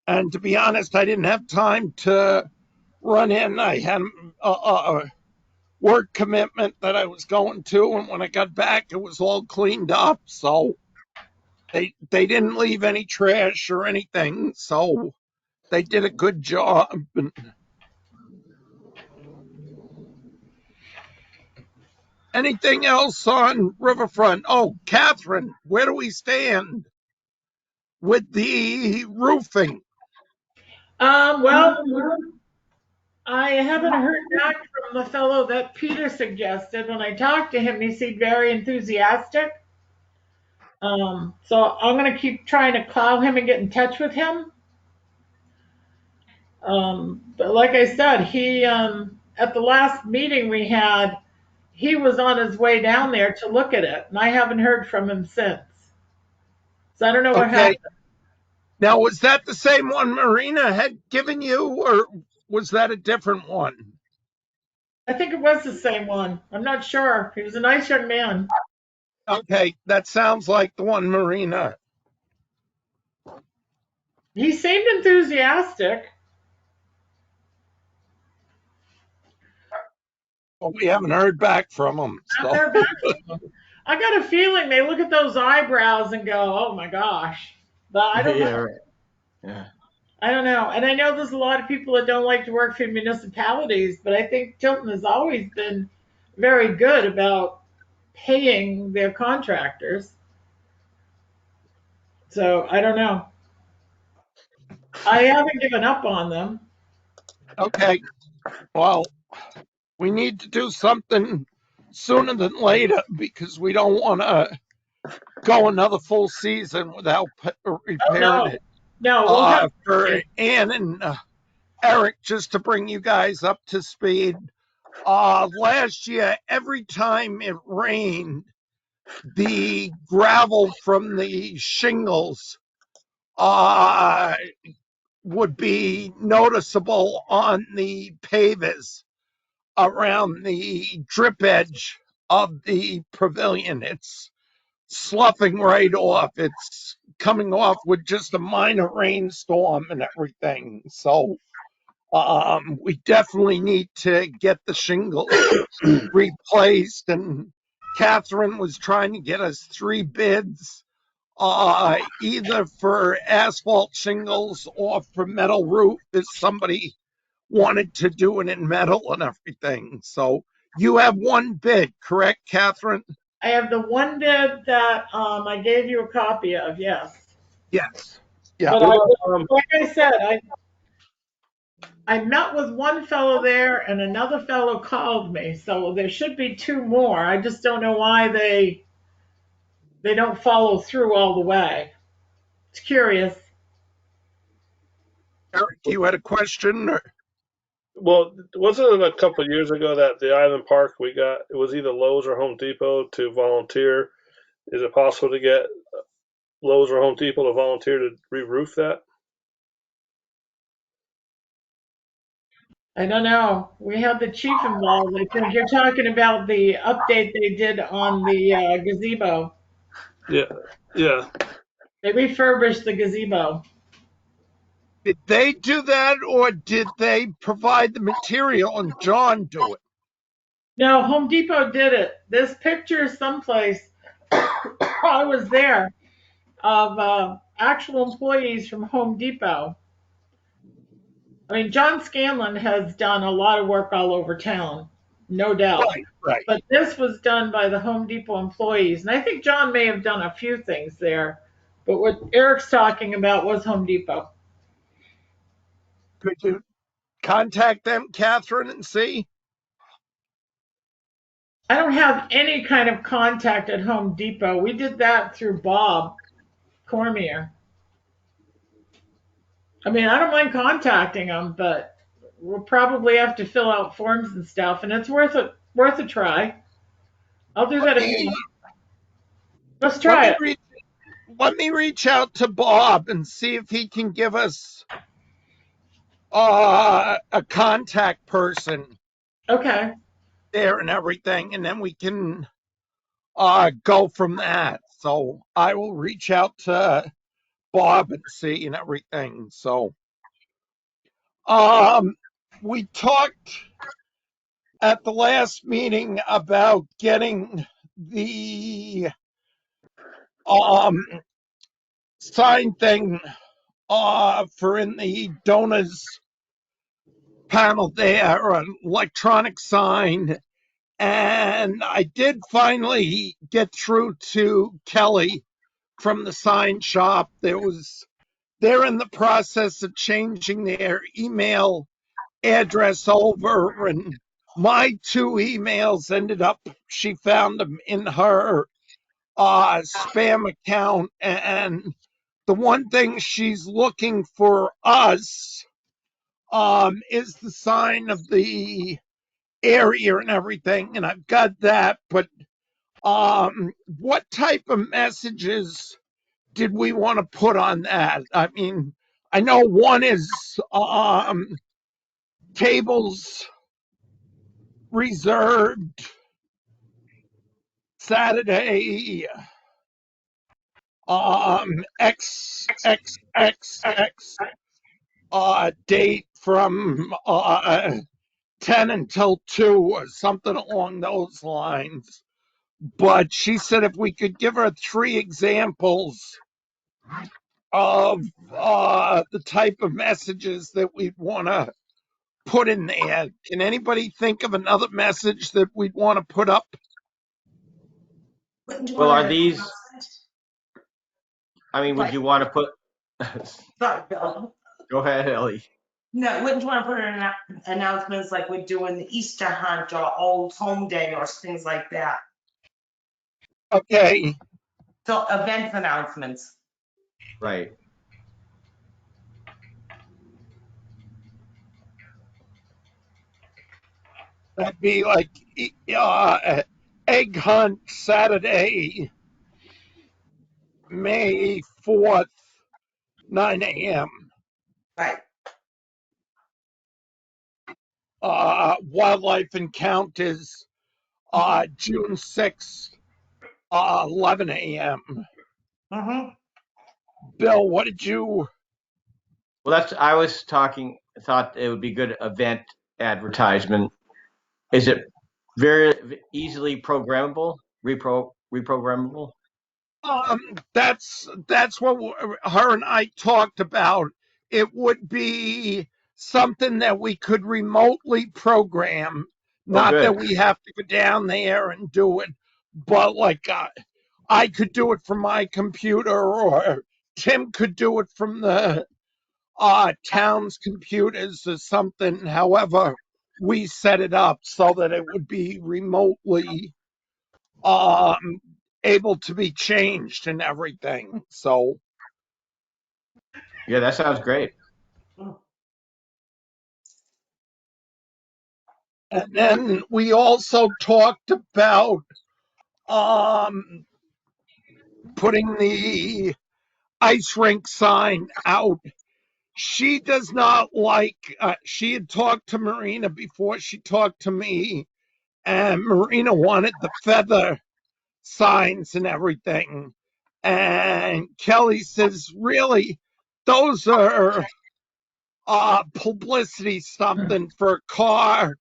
Speaker 5: and to be honest, I didn't have time to run in. I had a work commitment that I was going to, and when I got back, it was all cleaned up. So they didn't leave any trash or anything. So they did a good job. And anything else on Riverfront? Oh, Catherine, where do we stand with the roofing?
Speaker 3: Well, I haven't heard back from the fellow that Peter suggested. When I talked to him, he seemed very enthusiastic. So I'm going to keep trying to call him and get in touch with him. But like I said, he at the last meeting we had, he was on his way down there to look at it, and I haven't heard from him since. So I don't know what
Speaker 5: Okay.
Speaker 3: happened.
Speaker 5: Now, was that the same one Marina had given you, or was that a different one?
Speaker 3: I think it was the same one. I'm not sure. He was a nice young man.
Speaker 5: Okay, that sounds like the one Marina.
Speaker 3: He seemed enthusiastic.
Speaker 5: Well, we haven't heard back from him.
Speaker 3: I've
Speaker 5: So,
Speaker 3: heard back from him. I got a feeling they look at those eyebrows and go, "Oh my gosh," but I don't
Speaker 7: Yeah,
Speaker 3: know.
Speaker 7: right. Yeah.
Speaker 3: I don't know. And I know there's a lot of people that don't like to work for municipalities, but I think Tilton has always been very good about paying their contractors. So I don't know. I haven't given up on them.
Speaker 5: Okay, well, we need to do something sooner than later because we don't want to go another full season without repairing
Speaker 3: No,
Speaker 5: it.
Speaker 3: no, we'll have.
Speaker 5: For Ann and Eric, just to bring you guys up to speed, last year, every time it rained, the gravel from the shingles would be noticeable on the pavers around the drip edge of the pavilion. It's sloughing right off. It's coming off with just a minor rainstorm and everything. So we definitely need to get the shingles replaced. And Catherine was trying to get us 3 bids, either for asphalt shingles or for metal roof if somebody wanted to do it in metal and everything. So you have 1 bid, correct, Catherine?
Speaker 3: I have the one bid that I gave you a copy of, yes.
Speaker 5: Yes. Yeah.
Speaker 3: But
Speaker 6: What,
Speaker 3: like I said, I met with one fellow there and another fellow called me, so there should be 2 more. I just don't know why they don't follow through all the way. It's curious.
Speaker 5: Eric, you had a question?
Speaker 6: well, wasn't it a couple of years ago that the Island Park we got, it was either Lowe's or Home Depot to volunteer? Is it possible to get Lowe's or Home Depot to volunteer to re-roof that?
Speaker 3: I don't know. We had the chief involved. I think you're talking about the update they did on the gazebo.
Speaker 6: Yeah, yeah.
Speaker 3: They refurbished the gazebo.
Speaker 5: Did they do that or did they provide the material and John do it?
Speaker 3: No, Home Depot did it. This picture is someplace, I was there, of actual employees from Home Depot. I mean, John Scanlon has done a lot of work all over town, no doubt.
Speaker 5: Right.
Speaker 3: But this was done by the Home Depot employees. And I think John may have done a few things there. But what Eric's talking about was Home Depot.
Speaker 5: Could you contact them, Catherine, and see?
Speaker 3: I don't have any kind of contact at Home Depot. We did that through Bob Cormier. I mean, I don't mind contacting them, but we'll probably have to fill out forms and stuff, and it's worth a try. I'll do that if you want. Let's try it.
Speaker 5: Let me reach out to Bob and see if he can give us a contact person
Speaker 3: Okay.
Speaker 5: there and everything, and then we can go from that. So I will reach out to Bob and see and everything. So we talked at the last meeting about getting the sign thing for in the donors panel there, an electronic sign. And I did finally get through to Kelly from the sign shop. They're in the process of changing their email address over, and my 2 emails ended up, she found them in her spam account. And the one thing she's looking for us is the sign of the area and everything, and I've got that. But what type of messages did we want to put on that? I mean, I know one is tables reserved Saturday, XXXX date from 10 until 2 or something along those lines. But she said if we could give her 3 examples of the type of messages that we'd want to put in there. Can anybody think of another message that we'd want to put up?
Speaker 7: Well, are these, I mean, would you want to put,
Speaker 9: Sorry, Bill.
Speaker 7: Go ahead, Ellie.
Speaker 9: No, wouldn't you want to put in announcements like we're doing the Easter hunt or Old Home Day or things like that?
Speaker 5: Okay,
Speaker 9: So events announcements.
Speaker 7: Right.
Speaker 5: that'd be like egg hunt Saturday, May 4th, 9 a.m.
Speaker 9: Right.
Speaker 5: Wildlife encounters, June 6th, 11 a.m.
Speaker 9: Mm-hmm.
Speaker 5: Bill, what did you?
Speaker 7: Well, I was thought it would be good event advertisement. Is it very easily programmable, reprogrammable?
Speaker 5: That's what her and I talked about. It would be something that we could remotely program,
Speaker 7: Oh,
Speaker 5: not that
Speaker 7: good.
Speaker 5: we have to go down there and do it, but like I could do it from my computer, or Tim could do it from the town's computers or something. However, we set it up so that it would be remotely um, able to be changed and everything. So,
Speaker 7: Yeah, that sounds great.
Speaker 5: and then we also talked about um, putting the ice rink sign out. She does not like, she had talked to Marina before she talked to me, and Marina wanted the feather signs and everything. And Kelly says, really, those are publicity something for a car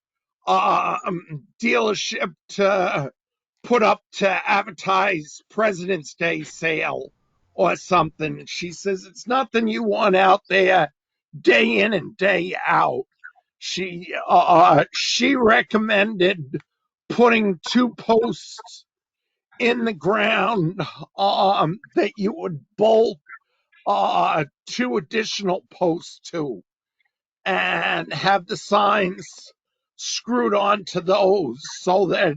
Speaker 5: dealership to put up to advertise President's Day sale or something. She says it's nothing you want out there day in and day out. She recommended putting 2 posts in the ground that you would bolt 2 additional posts to, and have the signs screwed onto those so that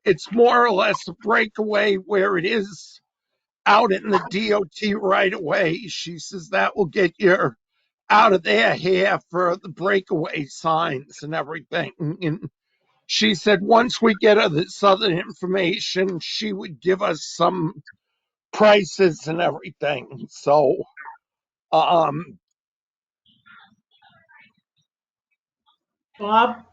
Speaker 5: it's more or less a breakaway where it is out in the DOT right away. She says that will get you out of their hair for the breakaway signs and everything. And she said once we get her this other information, she would give us some prices and everything. So, um,
Speaker 3: Bob,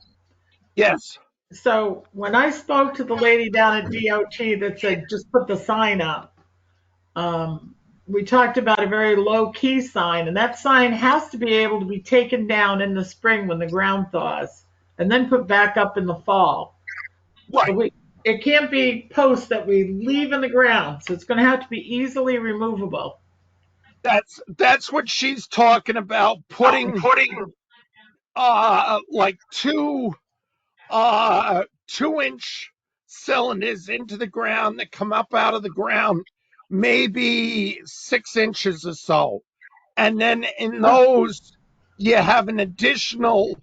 Speaker 5: yes,
Speaker 3: so when I spoke to the lady down at DOT that said just put the sign up, we talked about a very low key sign, and that sign has to be able to be taken down in the spring when the ground thaws and then put back up in the fall. So
Speaker 5: right.
Speaker 3: it can't be posts that we leave in the ground, so it's going to have to be easily removable.
Speaker 5: That's what she's talking about, putting like 2 inch cylinders into the ground that come up out of the ground, maybe 6 inches or so. And then in those you have an additional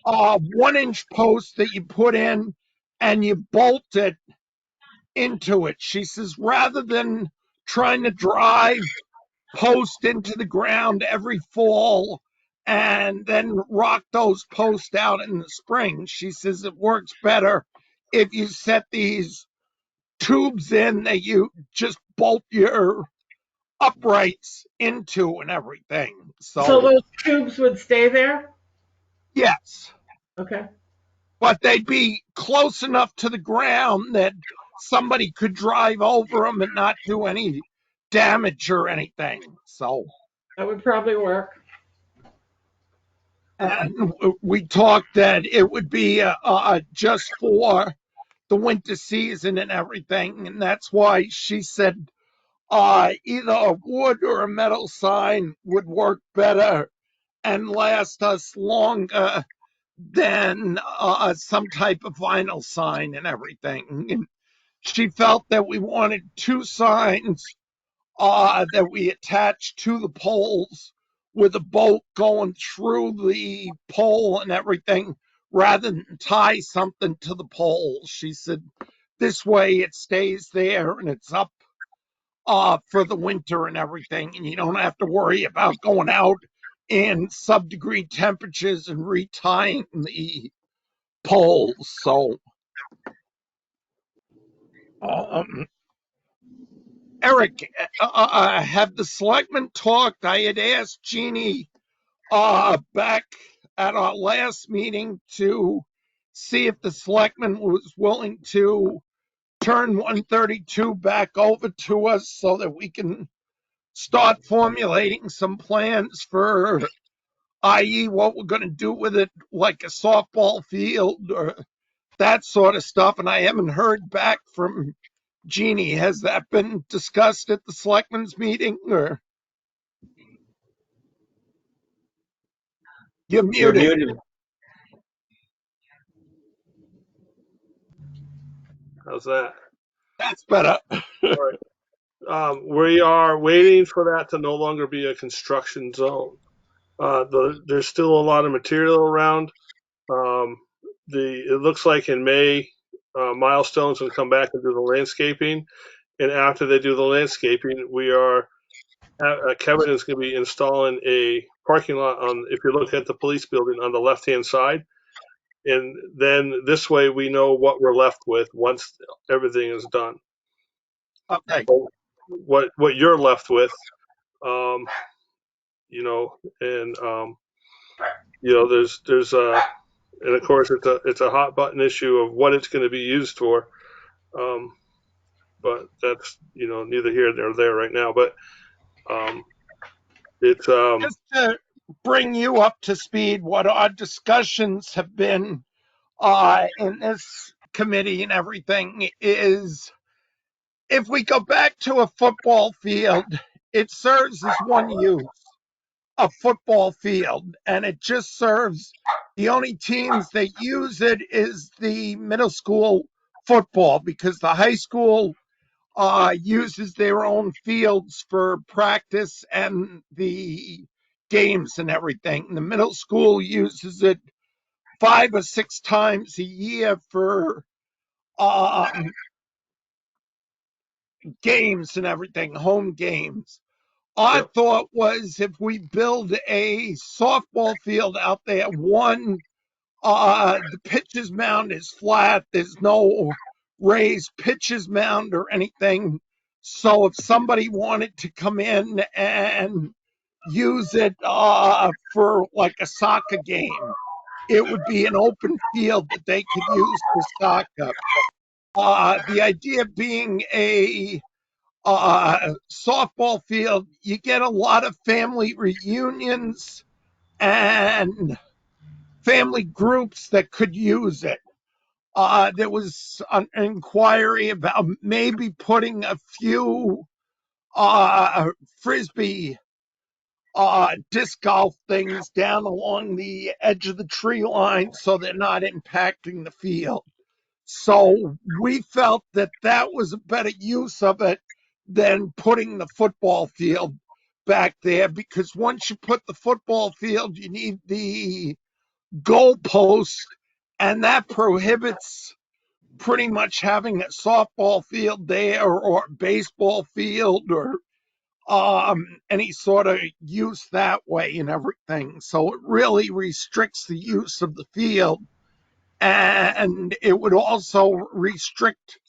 Speaker 5: 1 inch post that you put in and you bolt it into it. She says rather than trying to drive post into the ground every fall and then rock those posts out in the spring, she says it works better if you set these tubes in that you just bolt your uprights into and everything.
Speaker 3: So
Speaker 5: So,
Speaker 3: those tubes would stay there?
Speaker 5: yes,
Speaker 3: Okay.
Speaker 5: but they'd be close enough to the ground that somebody could drive over them and not do any damage or anything. So,
Speaker 3: That would probably work.
Speaker 5: and we talked that it would be just for the winter season and everything, and that's why she said either a wood or a metal sign would work better and last us longer than some type of vinyl sign and everything. And she felt that we wanted 2 signs that we attached to the poles with a boat going through the pole and everything rather than tie something to the pole. She said this way it stays there and it's up for the winter and everything, and you don't have to worry about going out in sub-degree temperatures and retying the poles. So, Eric, have the selectmen talked? I had asked Jeannie back at our last meeting to see if the selectman was willing to turn 132 back over to us so that we can start formulating some plans for, i.e., what we're going to do with it, like a softball field or that sort of stuff. And I haven't heard back from Jeannie. Has that been discussed at the selectmen's meeting? Or you're
Speaker 7: You're
Speaker 5: muted?
Speaker 7: muted.
Speaker 6: How's that?
Speaker 5: That's better.
Speaker 6: All right. We are waiting for that to no longer be a construction zone. There's still a lot of material around. It looks like in May, Milestones will come back and do the landscaping. And after they do the landscaping, Kevin is going to be installing a parking lot on, if you look at the police building on the left-hand side. And then this way we know what we're left with once everything is done.
Speaker 5: Okay.
Speaker 6: What you're left with, and and of course it's a hot button issue of what it's going to be used for. But that's, neither here nor there right now, but, it's,
Speaker 5: Just to bring you up to speed, what our discussions have been in this committee and everything is, if we go back to a football field, it serves as one use, a football field, and it just serves, the only teams that use it is the middle school football, because the high school uses their own fields for practice and the games and everything. The middle school uses it 5 or 6 times a year for games and everything, home games. Our thought was, if we build a softball field out there, one, the pitcher's mound is flat. There's no raised pitcher's mound or anything. So if somebody wanted to come in and use it for like a soccer game, it would be an open field that they could use for soccer. The idea being a softball field, you get a lot of family reunions and family groups that could use it. There was an inquiry about maybe putting a few frisbee disc golf things down along the edge of the tree line so they're not impacting the field. So we felt that that was a better use of it than putting the football field back there, because once you put the football field, you need the goalpost, and that prohibits pretty much having a softball field there or a baseball field or any sort of use that way and everything. So it really restricts the use of the field, and it would also restrict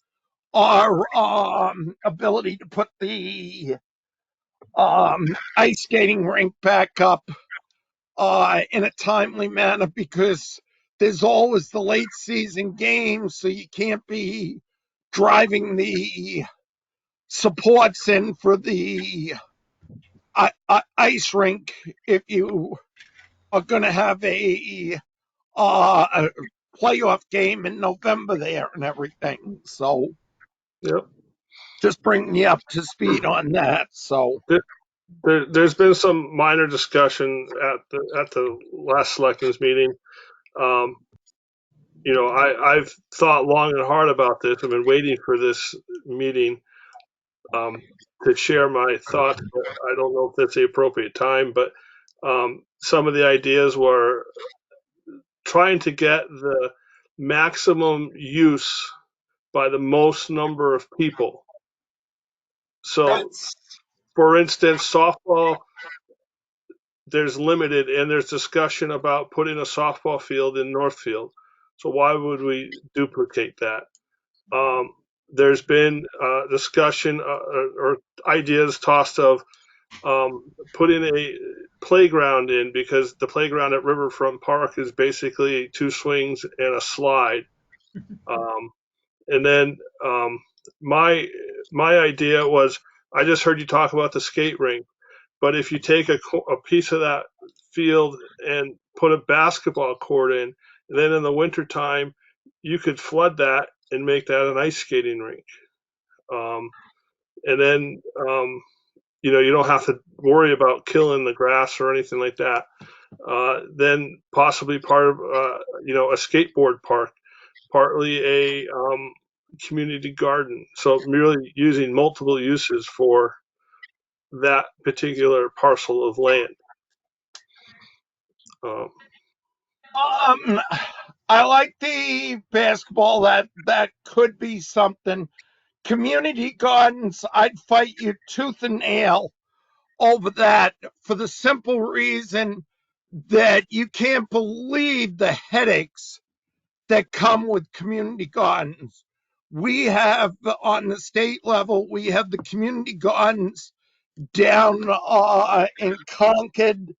Speaker 5: our ability to put the ice skating rink back up in a timely manner, because there's always the late season games, so you can't be driving the supports in for the ice rink if you are going to have a playoff game in November there and everything. So
Speaker 6: yep.
Speaker 5: just bringing you up to speed on that. So
Speaker 6: There's been some minor discussion at the last selectmen's meeting. I've thought long and hard about this. I've been waiting for this meeting to share my thoughts. But I don't know if that's the appropriate time, but Some of the ideas were trying to get the maximum use by the most number of people. So,
Speaker 5: That's
Speaker 6: for instance, softball, there's limited, and there's discussion about putting a softball field in Northfield. So why would we duplicate that? There's been discussion or ideas tossed of putting a playground in, because the playground at Riverfront Park is basically 2 swings and a slide. And then my idea was, I just heard you talk about the skate rink, but if you take a piece of that field and put a basketball court in, and then in the wintertime, you could flood that and make that an ice skating rink. And then, you don't have to worry about killing the grass or anything like that. Then possibly part of, a skateboard park, partly a community garden. So really using multiple uses for that particular parcel of land.
Speaker 5: I like the basketball. That could be something. Community gardens, I'd fight you tooth and nail over that, for the simple reason that you can't believe the headaches that come with community gardens. We have, on the state level, we have the community gardens down in Concord,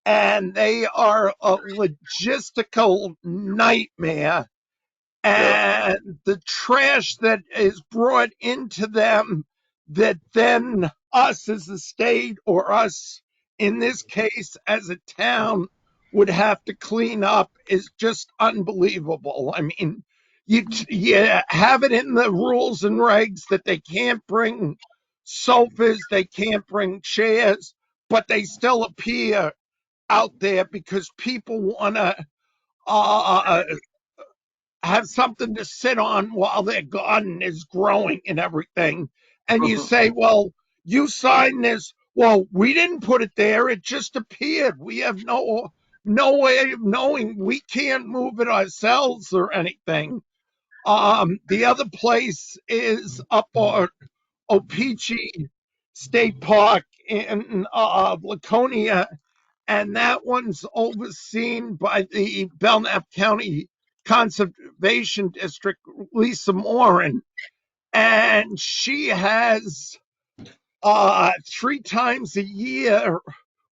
Speaker 5: and they are a logistical nightmare.
Speaker 6: Yeah.
Speaker 5: And the trash that is brought into them, that then us as a state, or us in this case as a town, would have to clean up, is just unbelievable. I mean, you have it in the rules and regs that they can't bring sofas, they can't bring chairs, but they still appear out there because people want to have something to sit on while their garden is growing and everything. And you say, well, you signed this. Well, we didn't put it there. It just appeared. We have no way of knowing. We can't move it ourselves or anything. The other place is up on Opeechee State Park in Laconia, and that one's overseen by the Belknap County Conservation District, Lisa Moran, and she has 3 times a year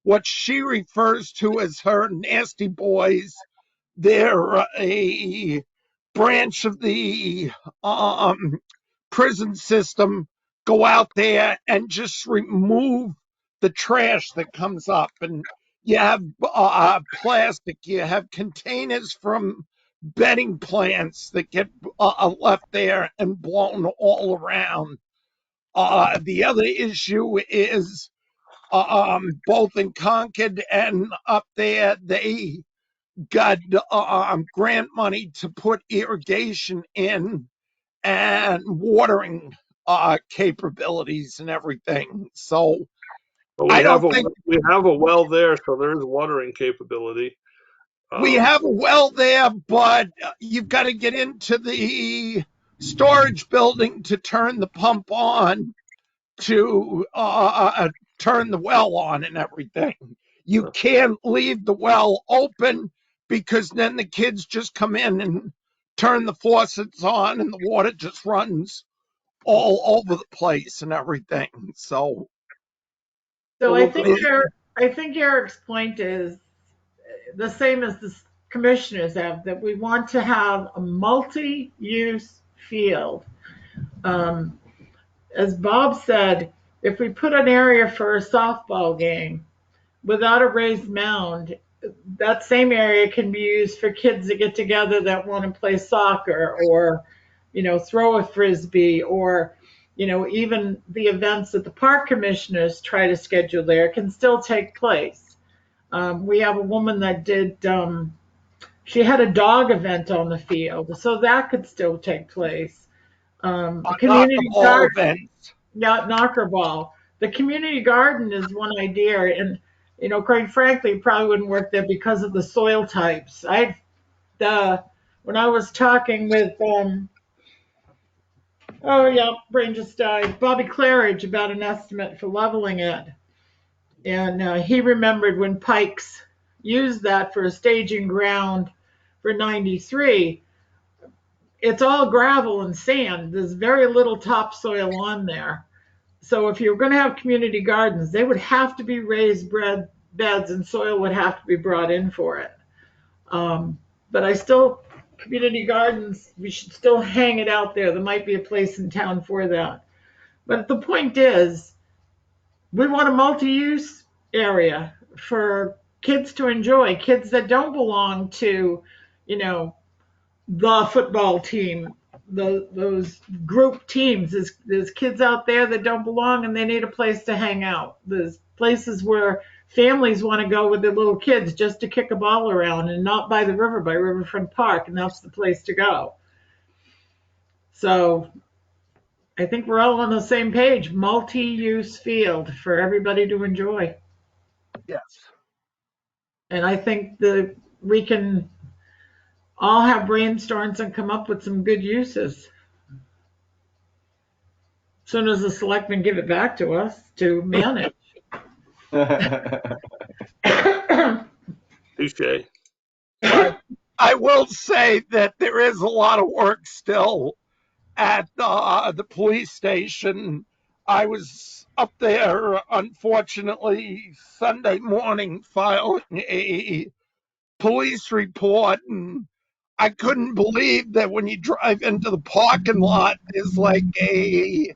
Speaker 5: what she refers to as her nasty boys. They're a branch of the prison system, go out there and just remove the trash that comes up. And you have plastic, you have containers from bedding plants that get left there and blown all around. The other issue is both in Concord and up there, they got grant money to put irrigation in and watering capabilities and everything. So
Speaker 6: But
Speaker 5: I don't think
Speaker 6: we have a well there, so there's watering capability.
Speaker 5: we have a well there, but you've got to get into the storage building to turn the pump on, to turn the well on and everything. You can't leave the well open, because then the kids just come in and turn the faucets on and the water just runs all over the place and everything. So
Speaker 3: I think Eric's point is the same as the commissioners have, that we want to have a multi-use field. As Bob said, if we put an area for a softball game without a raised mound, that same area can be used for kids that get together that want to play soccer, or, throw a frisbee, or, even the events that the park commissioners try to schedule there can still take place. We have a woman that did, she had a dog event on the field, so that could still take place. The community garden, yeah, knocker ball. The community garden is one idea, and You know, quite frankly, it probably wouldn't work there because of the soil types. When I was talking with, oh yeah, brain just died, Bobby Claridge about an estimate for leveling it. And he remembered when Pikes used that for a staging ground for 93. It's all gravel and sand. There's very little topsoil on there. So if you're going to have community gardens, they would have to be raised beds and soil would have to be brought in for it. But community gardens, we should still hang it out there. There might be a place in town for that. But the point is, we want a multi-use area for kids to enjoy, kids that don't belong to, you know, the football team, those group teams. There's kids out there that don't belong and they need a place to hang out. There's places where families want to go with their little kids just to kick a ball around and not by the river, by Riverfront Park, and that's the place to go. So I think we're all on the same page. Multi-use field for everybody to enjoy.
Speaker 5: Yes.
Speaker 3: And I think that we can all have brainstorms and come up with some good uses. As soon as the selectmen give it back to us to manage.
Speaker 6: Touche.
Speaker 5: I will say that there is a lot of work still at the police station. I was up there, unfortunately, Sunday morning filing a police report, and I couldn't believe that when you drive into the parking lot, there's like a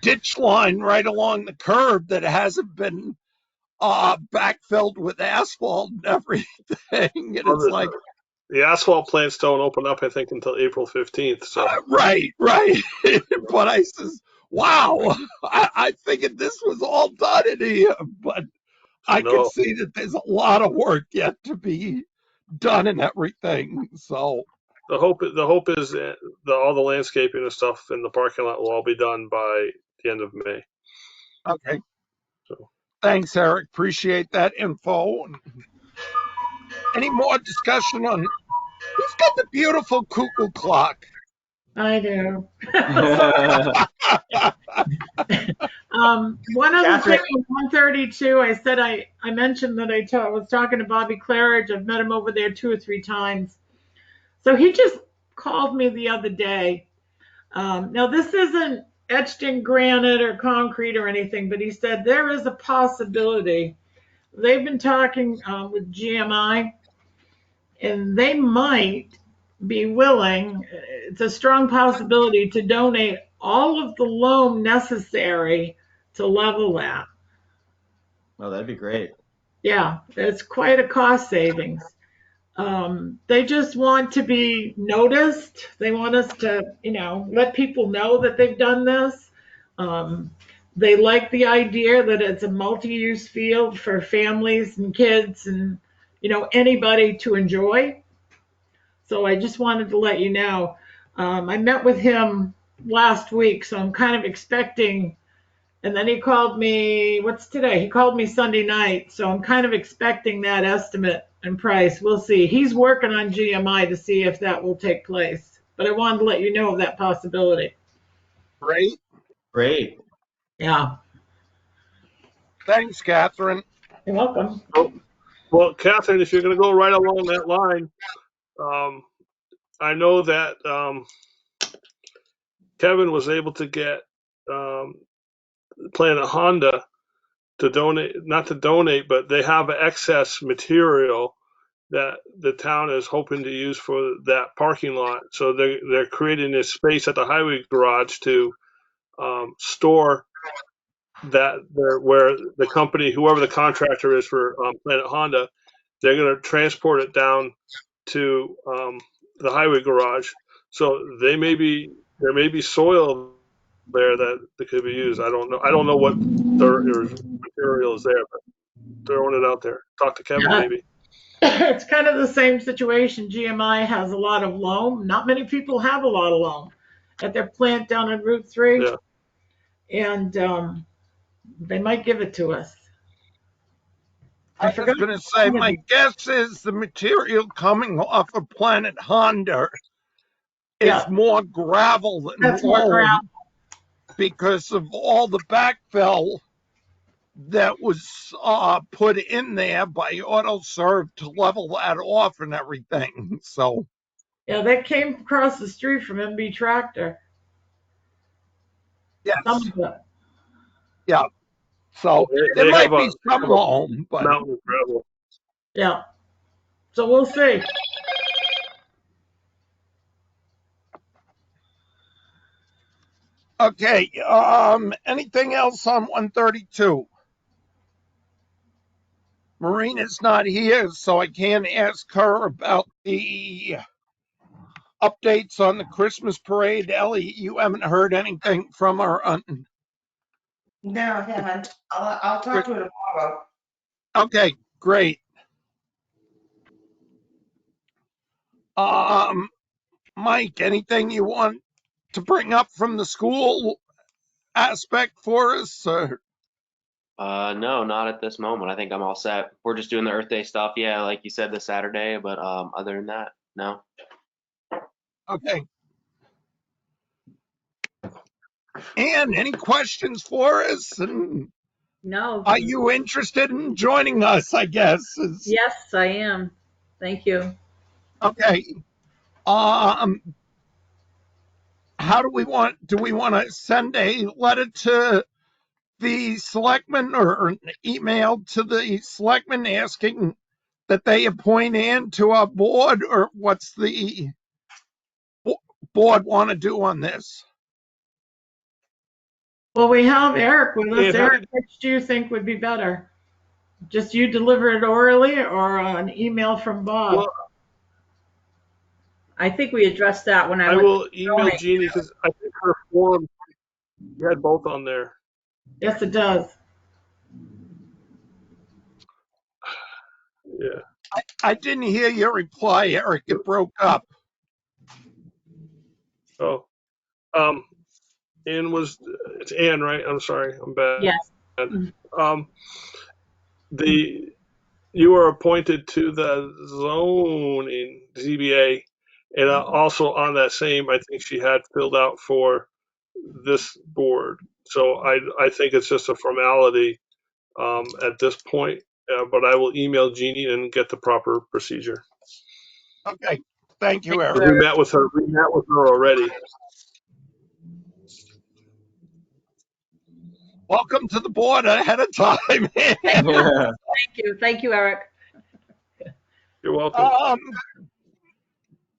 Speaker 5: ditch line right along the curb that hasn't been backfilled with asphalt and everything. And
Speaker 6: Well,
Speaker 5: it's like,
Speaker 6: the asphalt plants don't open up, I think, until April 15th. So
Speaker 5: right. But I says, wow, I figured this was all done in here, but I can
Speaker 6: no,
Speaker 5: see that there's a lot of work yet to be done and everything. So
Speaker 6: the hope is that all the landscaping and stuff in the parking lot will all be done by the end of May.
Speaker 5: okay.
Speaker 6: So
Speaker 5: Thanks, Eric. Appreciate that info. Any more discussion on who's got the beautiful cuckoo clock?
Speaker 3: I do. One other thing on 132, I said I mentioned that I was talking to Bobby Claridge. I've met him over there 2 or 3 times. So he just called me the other day. Now this isn't etched in granite or concrete or anything, but he said there is a possibility. They've been talking with GMI, and they might be willing, it's a strong possibility, to donate all of the loam necessary to level that.
Speaker 7: Oh, that'd be great.
Speaker 3: Yeah, it's quite a cost savings. They just want to be noticed. They want us to, let people know that they've done this. They like the idea that it's a multi-use field for families and kids and, anybody to enjoy. So I just wanted to let you know. I met with him last week, so I'm kind of expecting, and then he called me, what's today? He called me Sunday night, so I'm kind of expecting that estimate and price. We'll see. He's working on GMI to see if that will take place, but I wanted to let you know of that possibility.
Speaker 5: Great.
Speaker 3: Yeah.
Speaker 5: Thanks, Catherine.
Speaker 3: You're welcome.
Speaker 6: Well, Catherine, if you're going to go right along that line, I know that Kevin was able to get Planet Honda to donate, not to donate, but they have excess material that the town is hoping to use for that parking lot. So they're creating this space at the highway garage to store that there, where the company, whoever the contractor is for Planet Honda, they're going to transport it down to the highway garage. So there may be soil there that could be used. I don't know what the material is there, but throwing it out there. Talk to Kevin maybe.
Speaker 3: It's kind of the same situation. GMI has a lot of loam. Not many people have a lot of loam at their plant down on Route 3.
Speaker 6: Yeah.
Speaker 3: And They might give it to us.
Speaker 5: I was going to say, my guess is the material coming off of Planet Honda is more gravel than
Speaker 3: That's more
Speaker 5: loam
Speaker 3: gravel.
Speaker 5: because of all the backfill that was put in there by AutoServe to level that off and everything. So
Speaker 3: Yeah, that came across the street from MB Tractor.
Speaker 5: yes,
Speaker 3: Some of it.
Speaker 5: yeah. So
Speaker 6: They
Speaker 5: there might
Speaker 6: have
Speaker 5: be some
Speaker 6: a
Speaker 5: loam, but
Speaker 6: mountain of gravel.
Speaker 3: Yeah. So we'll see.
Speaker 5: okay. Anything else on 132? Marina's not here, so I can't ask her about the updates on the Christmas parade. Ellie, you haven't heard anything from her on.
Speaker 9: No, I haven't. I'll talk to her tomorrow.
Speaker 5: Okay, great. Mike, anything you want to bring up from the school aspect for us?
Speaker 10: No, not at this moment. I think I'm all set. We're just doing the Earth Day stuff. Yeah, like you said, this Saturday. But other than that, no.
Speaker 5: Okay. Ann, any questions for us? And
Speaker 2: No.
Speaker 5: are you interested in joining us, I guess?
Speaker 2: Yes, I am. Thank you.
Speaker 5: Okay. How do we want to send a letter to the selectmen or an email to the selectmen asking that they appoint Ann to our board, or what's the board want to do on this?
Speaker 3: Well, we have Eric with us.
Speaker 6: And how
Speaker 3: Eric, which do you think would be better? Just you deliver it orally or an email from Bob?
Speaker 6: Well,
Speaker 2: I think we addressed that when I
Speaker 6: I
Speaker 2: went
Speaker 6: will
Speaker 2: to
Speaker 6: email
Speaker 2: zoning.
Speaker 6: Jeannie because I think her form you had both on there.
Speaker 3: Yes, it does.
Speaker 6: Yeah.
Speaker 5: I didn't hear your reply, Eric. It broke up.
Speaker 6: Oh. It's Ann, right? I'm sorry. I'm bad.
Speaker 2: Yes.
Speaker 6: Um, you were appointed to the zoning ZBA, and also on that same, I think she had filled out for this board. So I think it's just a formality at this point. But I will email Jeannie and get the proper procedure.
Speaker 5: Okay. Thank you, Eric.
Speaker 6: We met with her. We met with her already.
Speaker 5: Welcome to the board ahead of time.
Speaker 2: Thank you, Eric.
Speaker 6: You're welcome.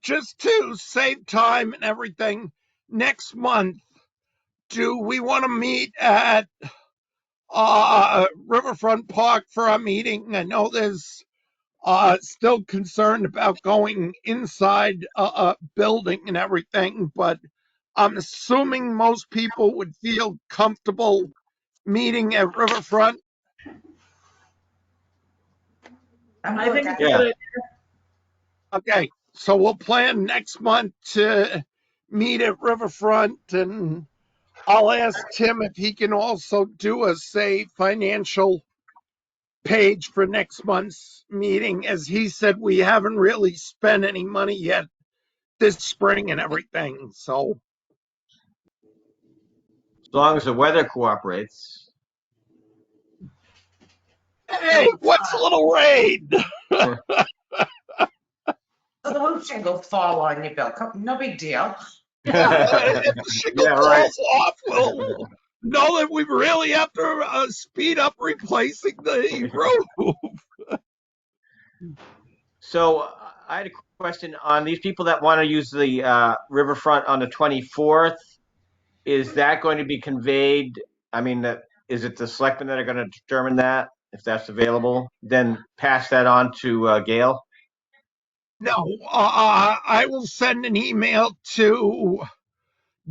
Speaker 5: Just to save time and everything, next month, do we want to meet at Riverfront Park for our meeting? I know there's still concerned about going inside a building and everything, but I'm assuming most people would feel comfortable meeting at Riverfront.
Speaker 3: I think it's a
Speaker 7: Yeah.
Speaker 3: good idea.
Speaker 5: Okay, so we'll plan next month to meet at Riverfront, and I'll ask Tim if he can also do a, say, financial page for next month's meeting. As he said, we haven't really spent any money yet this spring and everything. So,
Speaker 7: As long as the weather cooperates.
Speaker 5: hey, what's a little rain?
Speaker 9: So the roof shingles fall on you, Bill. No big deal.
Speaker 5: If the shingle
Speaker 7: Yeah, right.
Speaker 5: falls off, we'll know that we really have to speed up replacing the roof.
Speaker 7: So I had a question on these people that want to use the riverfront on the 24th. Is that going to be conveyed? I mean, is it the selectmen that are going to determine that if that's available? Then pass that on to Gail.
Speaker 5: No, I will send an email to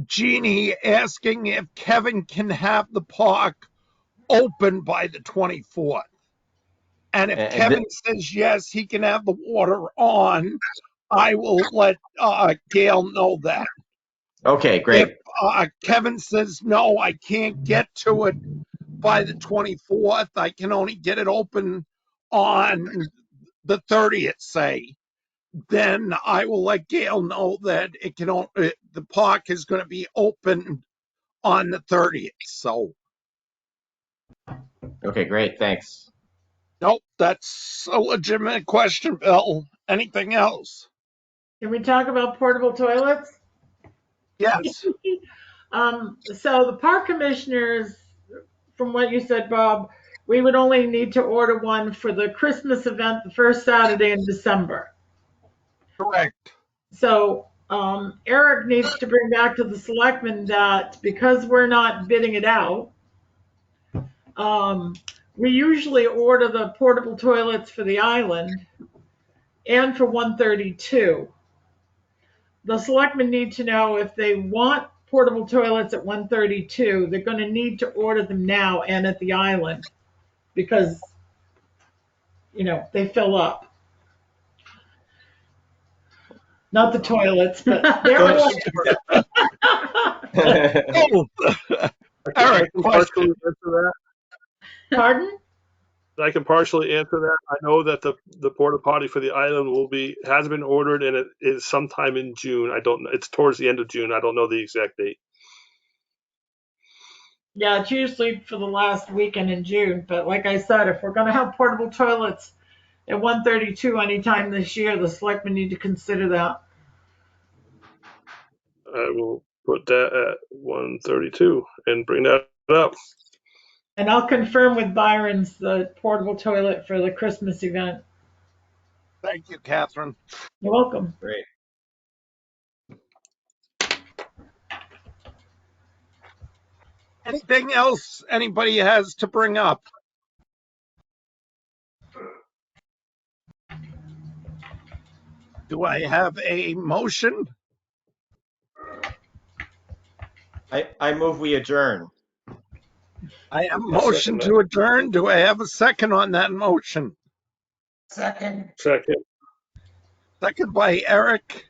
Speaker 5: Jeannie asking if Kevin can have the park open by the 24th. And if Kevin says yes, he can have the water on, I will let Gail know that.
Speaker 7: Okay, great.
Speaker 5: If Kevin says no, I can't get to it by the 24th. I can only get it open on the 30th, say. Then I will let Gail know that the park is going to be open on the 30th. So,
Speaker 7: Okay, great, thanks.
Speaker 5: nope, that's a legitimate question, Bill. Anything else?
Speaker 3: Can we talk about portable toilets?
Speaker 5: Yes.
Speaker 3: So the park commissioners, from what you said, Bob, we would only need to order one for the Christmas event, the first Saturday in December.
Speaker 5: Correct.
Speaker 3: So Eric needs to bring back to the selectmen that because we're not bidding it out, we usually order the portable toilets for the island and for 132. The selectmen need to know if they want portable toilets at 132, they're going to need to order them now and at the island because, they fill up. Not the toilets, but they're
Speaker 6: So-
Speaker 5: Oh, Eric,
Speaker 6: I can partially
Speaker 5: question.
Speaker 6: answer that.
Speaker 3: Pardon?
Speaker 6: I can partially answer that. I know that the porta potty for the island has been ordered, and it is sometime in June. I don't know. It's towards the end of June. I don't know the exact date.
Speaker 3: Yeah, it's usually for the last weekend in June. But like I said, if we're going to have portable toilets at 132 anytime this year, the selectmen need to consider that.
Speaker 6: I will put that at 132 and bring that up.
Speaker 3: And I'll confirm with Byron's the portable toilet for the Christmas event.
Speaker 5: Thank you, Catherine.
Speaker 3: You're welcome.
Speaker 7: Great.
Speaker 5: Anything else anybody has to bring up? Do I have a motion?
Speaker 7: I move we adjourn.
Speaker 5: I have a
Speaker 6: I'll
Speaker 5: motion
Speaker 6: second
Speaker 5: to adjourn. Do I have a second on that motion?
Speaker 9: Second.
Speaker 6: Second.
Speaker 5: Second by Eric.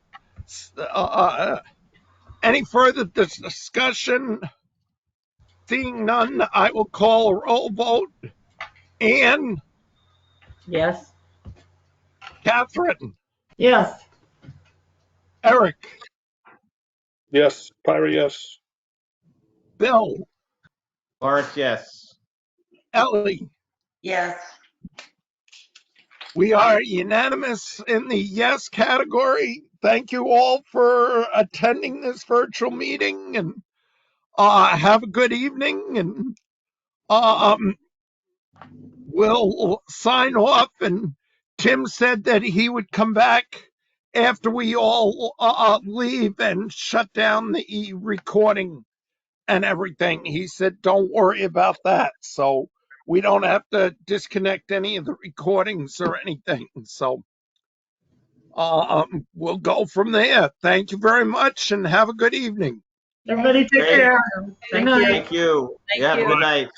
Speaker 5: Any further discussion? Seeing none, I will call a roll vote. Ann,
Speaker 2: Yes.
Speaker 5: Catherine,
Speaker 3: Yes.
Speaker 5: Eric,
Speaker 6: Yes. Pyra, yes.
Speaker 5: Bill,
Speaker 7: Lawrence, yes.
Speaker 5: Ellie.
Speaker 9: Yes.
Speaker 5: We are unanimous in the yes category. Thank you all for attending this virtual meeting, and have a good evening, and we'll sign off. And Tim said that he would come back after we all leave and shut down the recording and everything. He said, don't worry about that. So we don't have to disconnect any of the recordings or anything. So we'll go from there. Thank you very much and have a good evening.
Speaker 3: Everybody take
Speaker 7: Great.
Speaker 3: care.
Speaker 2: Thank
Speaker 3: Good night.
Speaker 2: you.
Speaker 7: Thank you.
Speaker 2: Thank
Speaker 7: Yeah, have a
Speaker 2: you.
Speaker 7: good night.